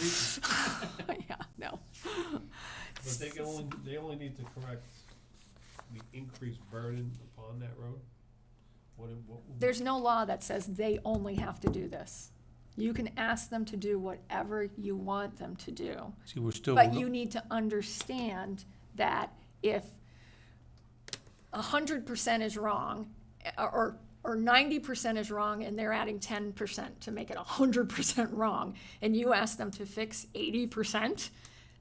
Yeah, no. But they only need to correct the increased burden upon that road? What would- There's no law that says they only have to do this. You can ask them to do whatever you want them to do. See, we're still. But you need to understand that if 100% is wrong, or 90% is wrong, and they're adding 10% to make it 100% wrong, and you ask them to fix 80%,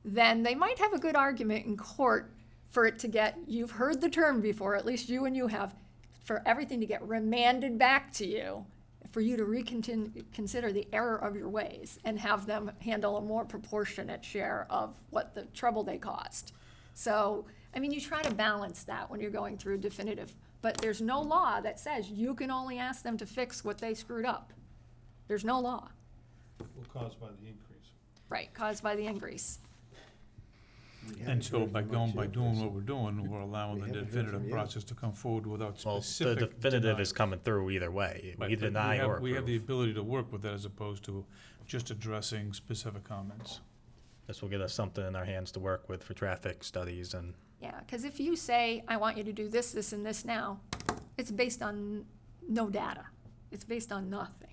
then they might have a good argument in court for it to get, you've heard the term before, at least you and you have, for everything to get remanded back to you, for you to reconsider the error of your ways and have them handle a more proportionate share of what the trouble they caused. So, I mean, you try to balance that when you're going through definitive, but there's no law that says you can only ask them to fix what they screwed up. There's no law. caused by the increase? Right, caused by the increase. And so by doing what we're doing, we're allowing the We haven't heard definitive from you. process to come forward without Well, the specific. definitive is denial. coming through either way. Right, We but deny or We have the approve. ability to work with that as opposed to just addressing specific comments. This will get us something in our hands to work with for traffic studies and, Yeah, because if you say, I want you to do this, this, and this now, it's based on no data. It's based on nothing.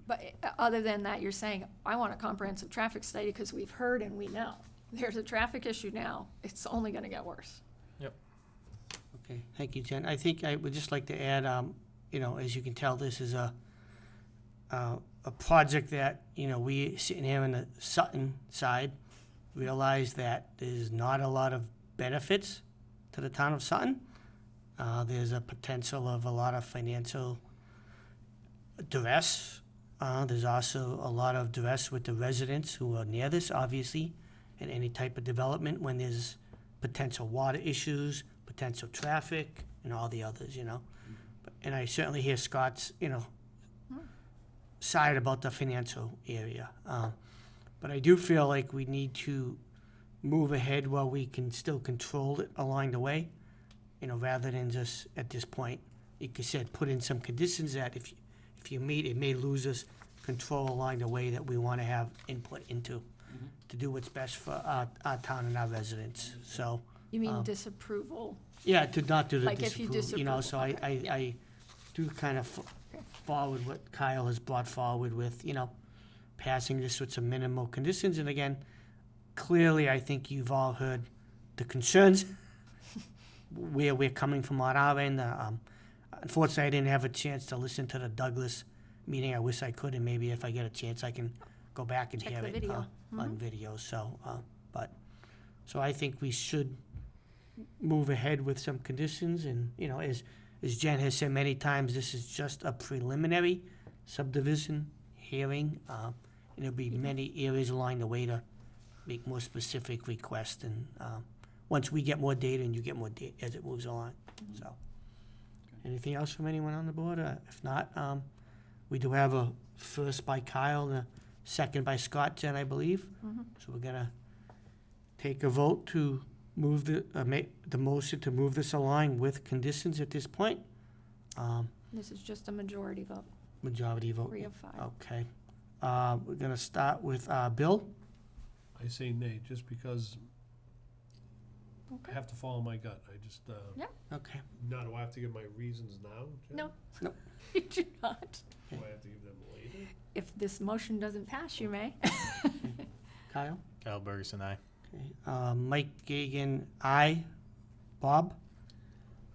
But other than that, you're saying, I want a comprehensive traffic study because we've heard and we know. There's a traffic issue now. It's only going to get worse. Okay, thank you, Jen. I think I would just like to add, as you can tell, this is a project that, we sitting here on the Sutton side realize that there's not a lot of benefits to the town of Sutton. There's a potential of a lot of financial duress. There's also a lot of duress with the residents who are near this, obviously, in any type of development when there's potential water issues, potential traffic, and all the others, And I certainly hear Scott's, side about the financial area. But I do feel like we need to move ahead while we can still control it along the way, rather than just, at this point, like you said, put in some conditions that if you meet, it may lose us control along the way that we want to have input into, to do what's best for our town and our residents, so. You mean disapproval? Yeah, to not do the Like if you disapproval, so disapprove, okay, yeah. I do kind of forward what Kyle has brought forward with, passing this with some minimal conditions, and again, clearly, I think you've all heard the concerns, where we're coming from on our end. Unfortunately, I didn't have a chance to listen to the Douglas meeting. I wish I could, and maybe if I get a chance, I can go back and Check hear the it video. on video, so, so I think we should move ahead with some conditions, and, as Jen has said many times, this is just a preliminary subdivision hearing, and there'll be many areas along the way to make more specific requests, and, once we get more data and you get more data as it moves along, so. Anything else from anyone on the board? If not, we do have a first by Kyle and a second by Scott, Jen, I believe. So we're gonna take a vote to move make the motion to move this along with conditions at this point. This is just a majority vote, Majority vote. 3 of 5. Okay. We're gonna start with, Bill. I say nay, just because I Okay. have to follow my gut. I just, Yeah. Okay. now, do I have to give my reasons now, Jen? No. No. You do not. Do I have to give them later? If this motion doesn't pass, you may. Kyle? Kyle Bergerson, aye. Okay. Mike Gagan, aye. Bob?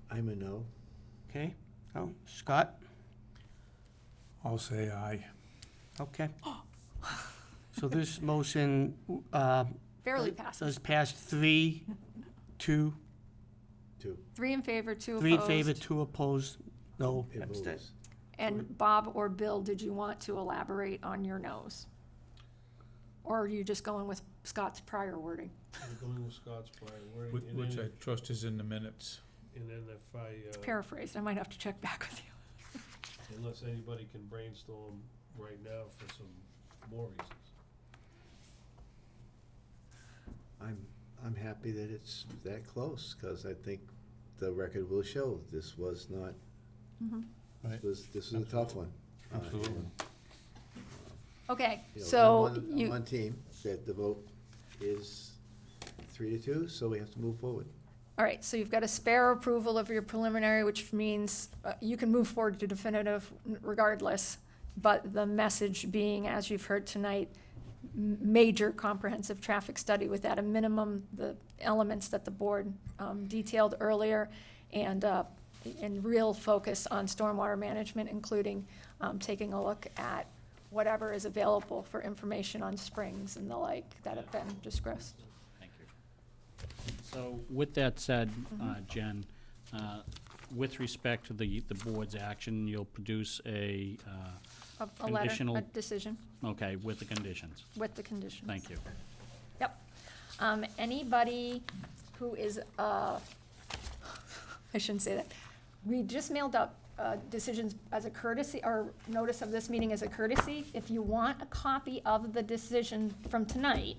I'm a no. Okay. Oh, Scott? I'll say aye. Okay. So this motion, Barely passes. does pass 3, 2, 3 in favor, 2 opposed. 3 in favor, 2 opposed, no It abstain. moves. And Bob or Bill, did you want to elaborate on your no's? Or are you just going with Scott's prior wording? I'm going with Scott's prior wording, and Which I then, trust is in the minutes. and then if I, It's paraphrased. I might have to check back with you. unless anybody can brainstorm right now for some more reasons. I'm happy that it's that close, because I think the record will show this was not, this was a tough one. Absolutely. And, Okay, you know, so I'm you, on team that the vote is 3-2, so we have to move forward. all right, so you've got a spare approval of your preliminary, which means you can move forward to definitive regardless. But the message being, as you've heard tonight, major comprehensive traffic study with at a minimum the elements that the board detailed earlier, and real focus on stormwater management, including taking a look at whatever is available for information on springs and the like that have been discussed. Thank you. So with that said, Jen, with respect to the board's action, you'll produce a A letter, conditional, a decision okay, with the conditions. with the conditions. Thank you. Yep. Anybody who is, I shouldn't say that. We just mailed out decisions as a courtesy, or notice of this meeting as a courtesy. If you want a copy of the decision from tonight,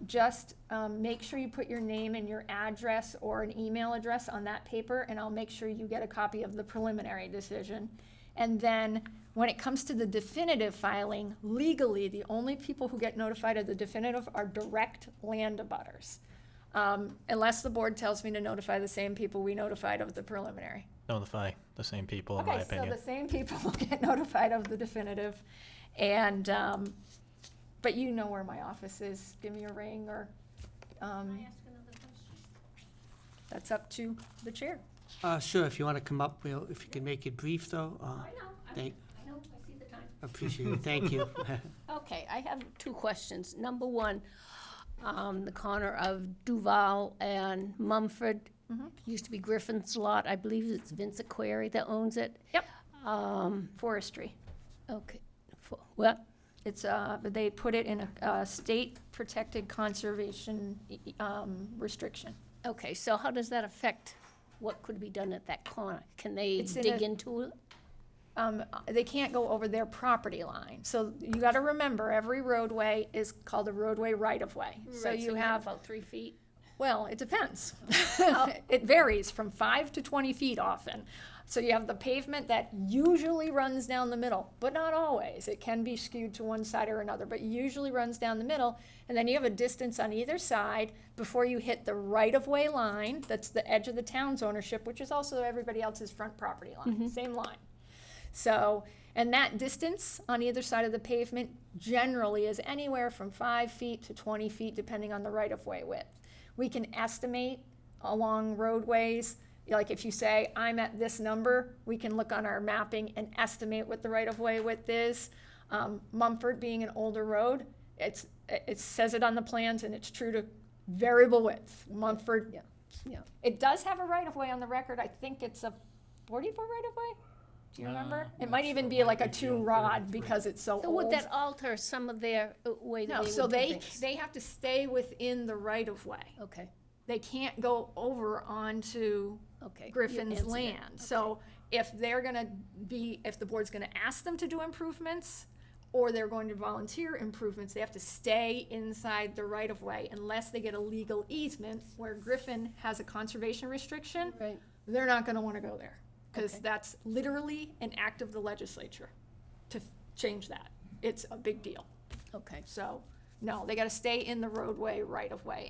just make sure you put your name and your address or an email address on that paper, and I'll make sure you get a copy of the preliminary decision. And then, when it comes to the definitive filing, legally, the only people who get notified of the definitive are direct land abutters. Unless the board tells me to notify the same people we notified of the preliminary. Notify the same people, in my Okay, so opinion. the same people will get notified of the definitive. And, but you know where my office is. Give me a ring, or, that's up to the chair. Sure, if you want to come up, if you can make it brief, though. I know, I Thank, know, I see the time. appreciate it, thank you. Okay, I have 2 questions. Number 1, the corner of Duval and Mumford, used to be Griffin's lot. I believe it's Vince Aquari that owns it. Yep. Forestry. Okay, what? It's, they put it in a state-protected conservation restriction. Okay, so how does that affect what could be done at that corner? Can they It's in dig a- into it? they can't go over their property line. So you gotta remember, every roadway is called a roadway right-of-way. So Right, you have, about 3 feet. well, it depends. It varies from 5 to 20 feet often. So you have the pavement that usually runs down the middle, but not always. It can be skewed to one side or another, but usually runs down the middle. And then you have a distance on either side before you hit the right-of-way line, that's the edge of the town's ownership, which is also everybody else's front property line, same line. So, and that distance on either side of the pavement generally is anywhere from 5 feet to 20 feet, depending on the right-of-way width. We can estimate along roadways, like if you say, I'm at this number, we can look on our mapping and estimate what the right-of-way width is. Mumford being an older road, it says it on the plans and it's true to variable width. Mumford, Yeah. it does have a right-of-way on the record. I think it's a 40-foot right-of-way. Do you remember? It might even be like a 2-rod because it's so So old. would that alter some of their way that No, they so would do they, things? they have to stay within the right-of-way. Okay, They can't go over onto okay. You Griffin's answered it. land. So if they're gonna be, if the board's gonna ask them to do improvements, or they're going to volunteer improvements, they have to stay inside the right-of-way unless they get a legal easement where Griffin has a conservation restriction. Right. They're not gonna wanna go there, because Okay. that's literally an act of the legislature to change that. It's a big deal. Okay. So, no, they gotta stay in the roadway right-of-way.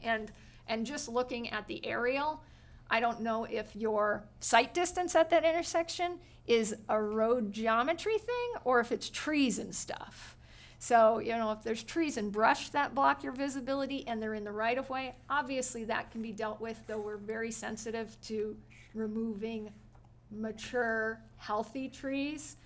And just looking at the aerial, I don't know if your sight distance at that intersection is a road geometry thing, or if it's trees and stuff. So, you know, if there's trees and brush that block your visibility and they're in the right-of-way, obviously that can be dealt with, though we're very sensitive to removing mature, healthy trees.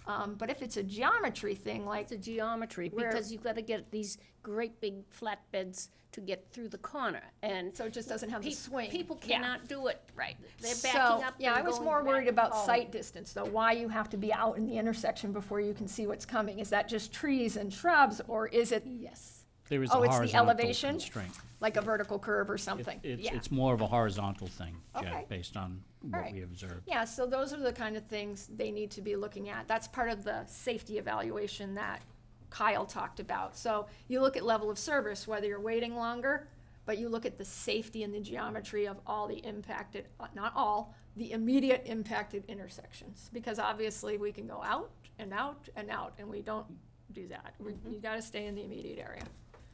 But if it's a geometry thing, like It's a geometry, Where- because you've got to get these great big flatbeds to get through the corner, and so it just doesn't have the swing. people Yeah. cannot do it. Right. They're backing up Yeah, and I was going more back worried and about forward. sight distance, though, why you have to be out in the intersection before you can see what's coming. Is that just trees and shrubs, or is it Yes. There is Oh, a it's the horizontal elevation? constraint. like a vertical curve or something? Yeah. It's more of a horizontal thing, Jen, Okay. based on All what right. we observed. Yeah, so those are the kind of things they need to be looking at. That's part of the safety evaluation that Kyle talked about. So you look at level of service, whether you're waiting longer, but you look at the safety and the geometry of all the impacted, not all, the immediate impacted intersections. Because obviously we can go out and out and out, and we don't do that. You gotta stay in the immediate area.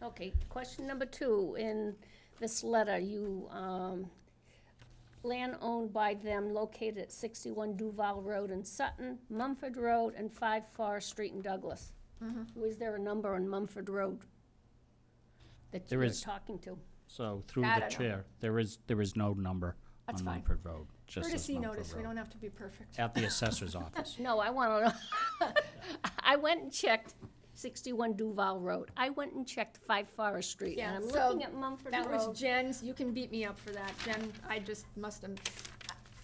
Okay, question number 2, in this letter, you, land owned by them located at 61 Duval Road in Sutton, Mumford Road, and 5 Forest Street in Douglas. Was there a number on Mumford Road that you There were is. talking to? So through That I the know. chair, there is no number That's on fine. Mumford Road. Just as Courtesy Mumford notice, we Road. don't have to be perfect. At the assessor's office. No, I want to know. I went and checked 61 Duval Road. I went and checked 5 Forest Street, Yeah, and I'm so looking at Mumford That was Road. Jen's, you can beat me up for that, Jen, I just must have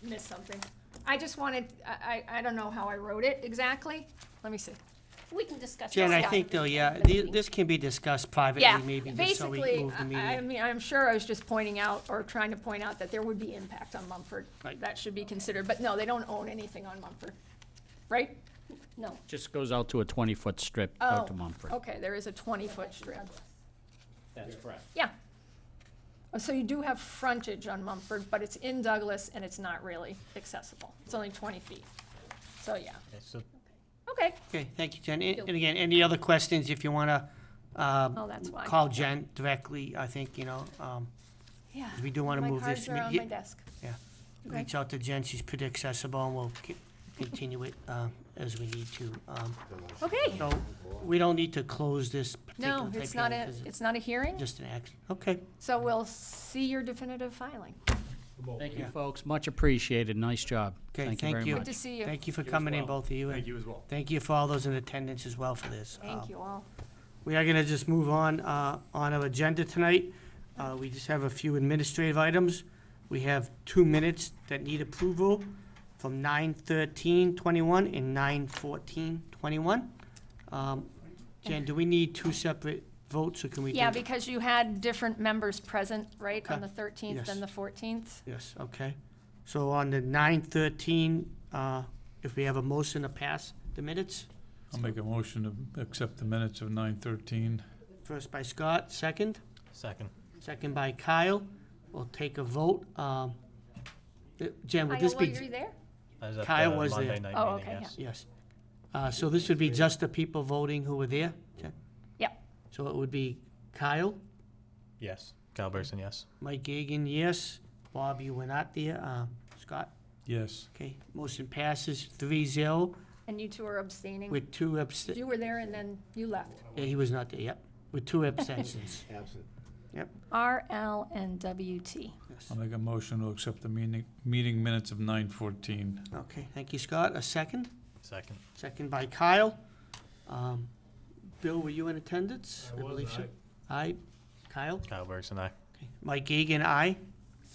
missed something. I just wanted, I don't know how I wrote it exactly, let me see. We can discuss Jen, that. I think though, yeah, at the meeting. this can be discussed privately, Yeah, maybe, just so we basically, move the I meeting. mean, I'm sure I was just pointing out, or trying to point out that there would be impact on Mumford. Right. That should be considered, but no, they don't own anything on Mumford, right? No. Just goes out to a 20-foot strip Oh, out to Mumford. okay, there is a 20-foot strip, That's correct. yeah. So you do have frontage on Mumford, but it's in Douglas and it's not really accessible. It's only 20 feet. So, yeah. Okay, so Okay. Okay, thank you, Jen. And again, any other questions, if you wanna, Oh, that's why. call Jen directly, I think, Yeah. we do wanna move this. My cards are on my desk. Yeah. Okay. Reach out to Jen, she's pretty accessible, and we'll continue it, as we need to. Okay. So, we don't need to close this particular No, type it's not hearing, a, 'cause it's not a hearing, just an action. Okay. so we'll see your definitive filing. Thank you, Yeah. folks. Much appreciated. Nice job. Okay, Thank you very thank you. much. Good to see you. Thank you for coming in, both of you. Thank and you as well. Thank you for all those in attendance as well for this. Thank you all. We are gonna just move on our agenda tonight. We just have a few administrative items. We have 2 minutes that need approval from 9:13:21 and 9:14:21. Jen, do we need 2 separate votes, or can we do? Yeah, because you had different members present, right, on Okay. the 13th Yes. and the 14th? Yes, okay. So on the 9:13, if we have a motion to pass the minutes. I'll make a motion to accept the minutes of 9:13. First by Scott, second. Second. Second by Kyle. We'll take a vote. Jen, would this Kyle, be? were you there? I was at Kyle the was Monday there. night Oh, meeting, okay, yes. Yes. So this would be just the people voting who were there, Jen? Yep. So it would be Kyle, Yes. Kyle Burson, yes. Mike Gagan, yes. Bob, you were not there. Scott? Yes. Okay, motion passes 3-0 And you two are abstaining? with 2 abstentions. You were there and then you left. Yeah, he was not there, yep, with 2 abstentions. Absent. Yep. RL and WT. Yes. I'll make a motion to accept the meeting minutes of 9:14. Okay, thank you, Scott. A second? Second. Second by Kyle. Bill, were you in attendance? I was, believe so. Aye. Kyle? Kyle Burson, aye. Okay. Mike Gagan, aye.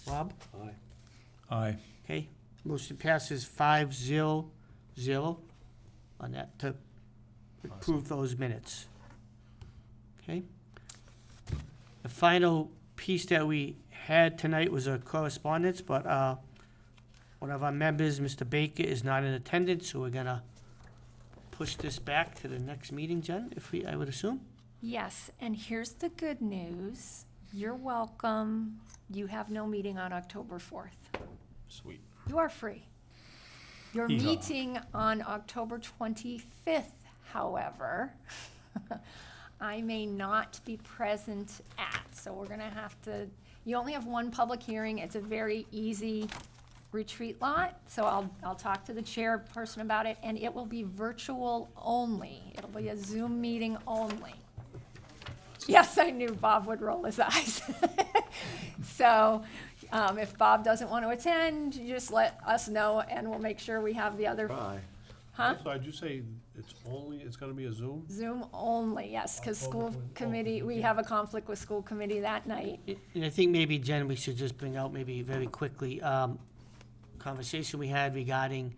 Bob? Aye. Aye. Okay, motion passes 5-0 on that to approve those minutes. Okay? The final piece that we had tonight was a correspondence, but one of our members, Mr. Baker, is not in attendance, so we're gonna push this back to the next meeting, Jen, I would assume? Yes, and here's the good news. You're welcome. You have no meeting on October 4th. Sweet. You are free. Your Yeehaw. meeting on October 25th, however, I may not be present at, so we're gonna have to, you only have one public hearing. It's a very easy retreat lot, so I'll talk to the chairperson about it, and it will be virtual only. It'll be a Zoom meeting only. Yes, I knew Bob would roll his eyes. So, if Bob doesn't want to attend, you just let us know, and we'll make sure we have the other, Bye. huh? So did you say it's gonna be a Zoom? Zoom only, yes, because school October committee, we have a conflict with school committee that night. And I think maybe, Jen, we should just bring out maybe very quickly, conversation we had regarding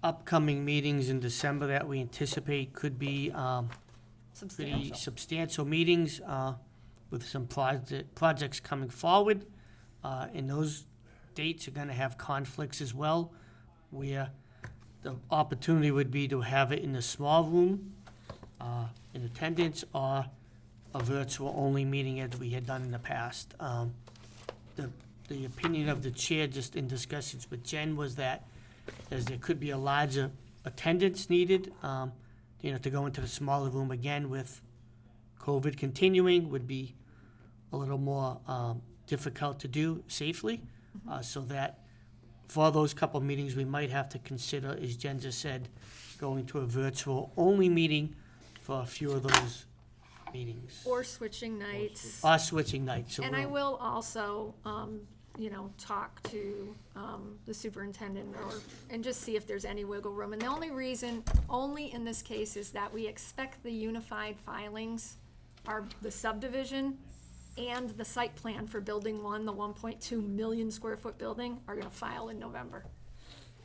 upcoming meetings in December that we anticipate could be pretty Substantial. substantial meetings with some projects coming forward. And those dates are gonna have conflicts as well, where the opportunity would be to have it in a small room, in attendance, or a virtual-only meeting as we had done in the past. The opinion of the chair, just in discussions with Jen, was that as there could be a larger attendance needed, to go into the smaller room again with COVID continuing would be a little more difficult to do safely. So that for those couple meetings, we might have to consider, as Jen just said, going to a virtual-only meeting for a few of those meetings. Or switching nights. Or switching nights. So And I we'll- will also, talk to the superintendent and just see if there's any wiggle room. And the only reason, only in this case, is that we expect the unified filings are the subdivision and the site plan for Building 1, the 1.2 million square foot building, are gonna file in November.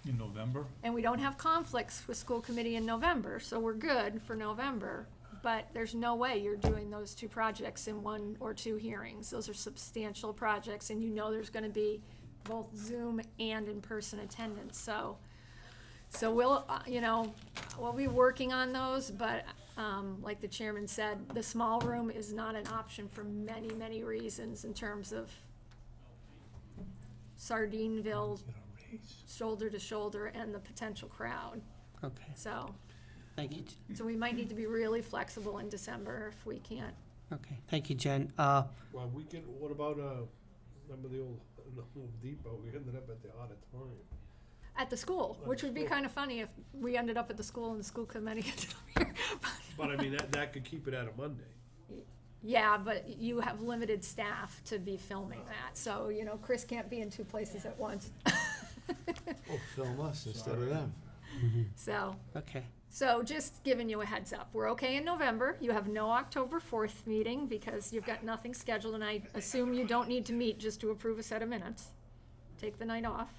In November? And we don't have conflicts with school committee in November, so we're good for November. But there's no way you're doing those 2 projects in 1 or 2 hearings. Those are substantial projects, and there's gonna be both Zoom and in-person attendance, so we'll, we'll be working on those, but, like the chairman said, the small room is not an option for many, many reasons in terms of Sardineville, shoulder to shoulder, and the potential crowd, Okay, so. thank you. So we might need to be really flexible in December if we can't. Okay, thank you, Jen. Well, what about, remember the old Home Depot? We ended up at the auditorium. At the school, At which the would be school. kind of funny if we ended up at the school and the school committee ended up here. But I mean, that could keep it at a Monday. Yeah, but you have limited staff to be filming that, so, Chris can't be in 2 places at once. Oh, film us instead of them. So, Okay, so just giving you a heads up, we're okay in November. You have no October 4th meeting because you've got nothing scheduled, and I assume you don't need to meet just to approve a set of minutes. Take the night off.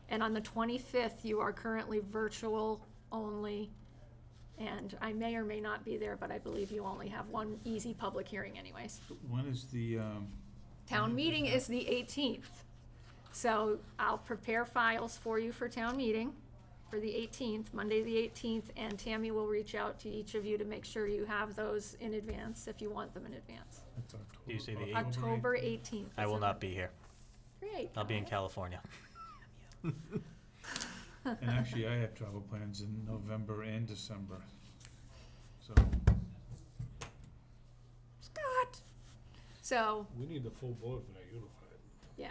And on the 25th, you are currently virtual only, and I may or may not be there, but I believe you only have 1 easy public hearing anyways. When is the, Town meeting is the 18th. So I'll prepare files for you for town meeting. for the 18th, Monday the 18th, and Tammy will reach out to each of you to make sure you have those in advance, if you want them in advance. That's October. Do you see the 8th? October 18th. I will not be here. Great. I'll be in California. And actually, I have travel plans in November and December. So, Scott. So, We need the full board for that unified. yeah.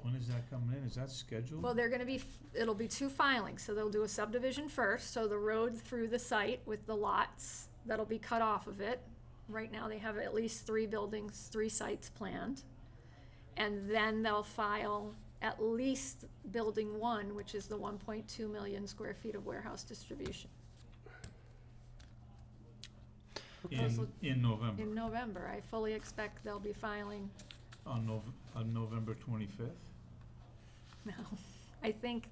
when is that coming in? Is that scheduled? Well, they're gonna be, it'll be 2 filings, so they'll do a subdivision first, so the road through the site with the lots that'll be cut off of it. Right now, they have at least 3 buildings, 3 sites planned. And then they'll file at least building 1, which is the 1.2 million square feet of warehouse distribution. In November, In November, I fully expect they'll be filing, on November 25th? no, I think,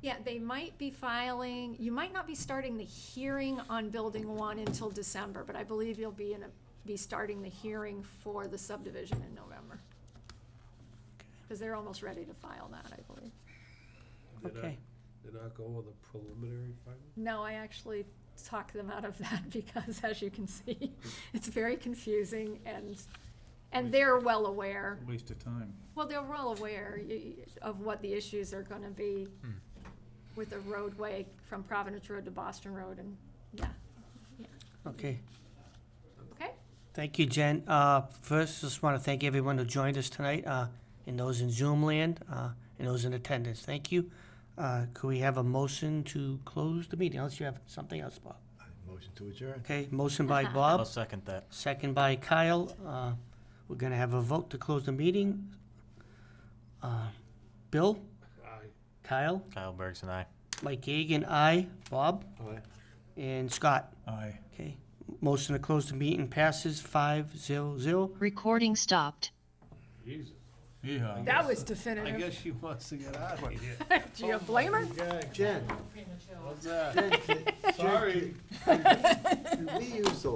yeah, they might be filing, you might not be starting the hearing on building 1 until December, but I believe you'll be starting the hearing for the subdivision in November. Because they're almost ready to file that, I believe. Okay. Did not go with a preliminary filing? No, I actually talked them out of that because, as you can see, it's very confusing and they're well aware. Waste of time. Well, they're well aware of what the issues are gonna be with the roadway from Providence Road to Boston Road and, yeah. Okay. Okay? Thank you, Jen. First, just want to thank everyone who joined us tonight, and those in Zoom land, and those in attendance. Thank you. Could we have a motion to close the meeting, unless you have something else, Bob? Motion to adjourn. Okay, motion by I'll Bob, second that. second by Kyle. We're gonna have a vote to close the meeting. Bill? Aye. Kyle? Kyle Bergson, aye. Mike Gagan, aye. Bob? Aye. And Scott? Aye. Okay. Motion to close the meeting passes 5-0-0. Recording stopped. Jesus. Yeah. That was I definitive. guess she wants to get out of here. Do you blame her? Jen, What's that? Jen, Sorry. can we use the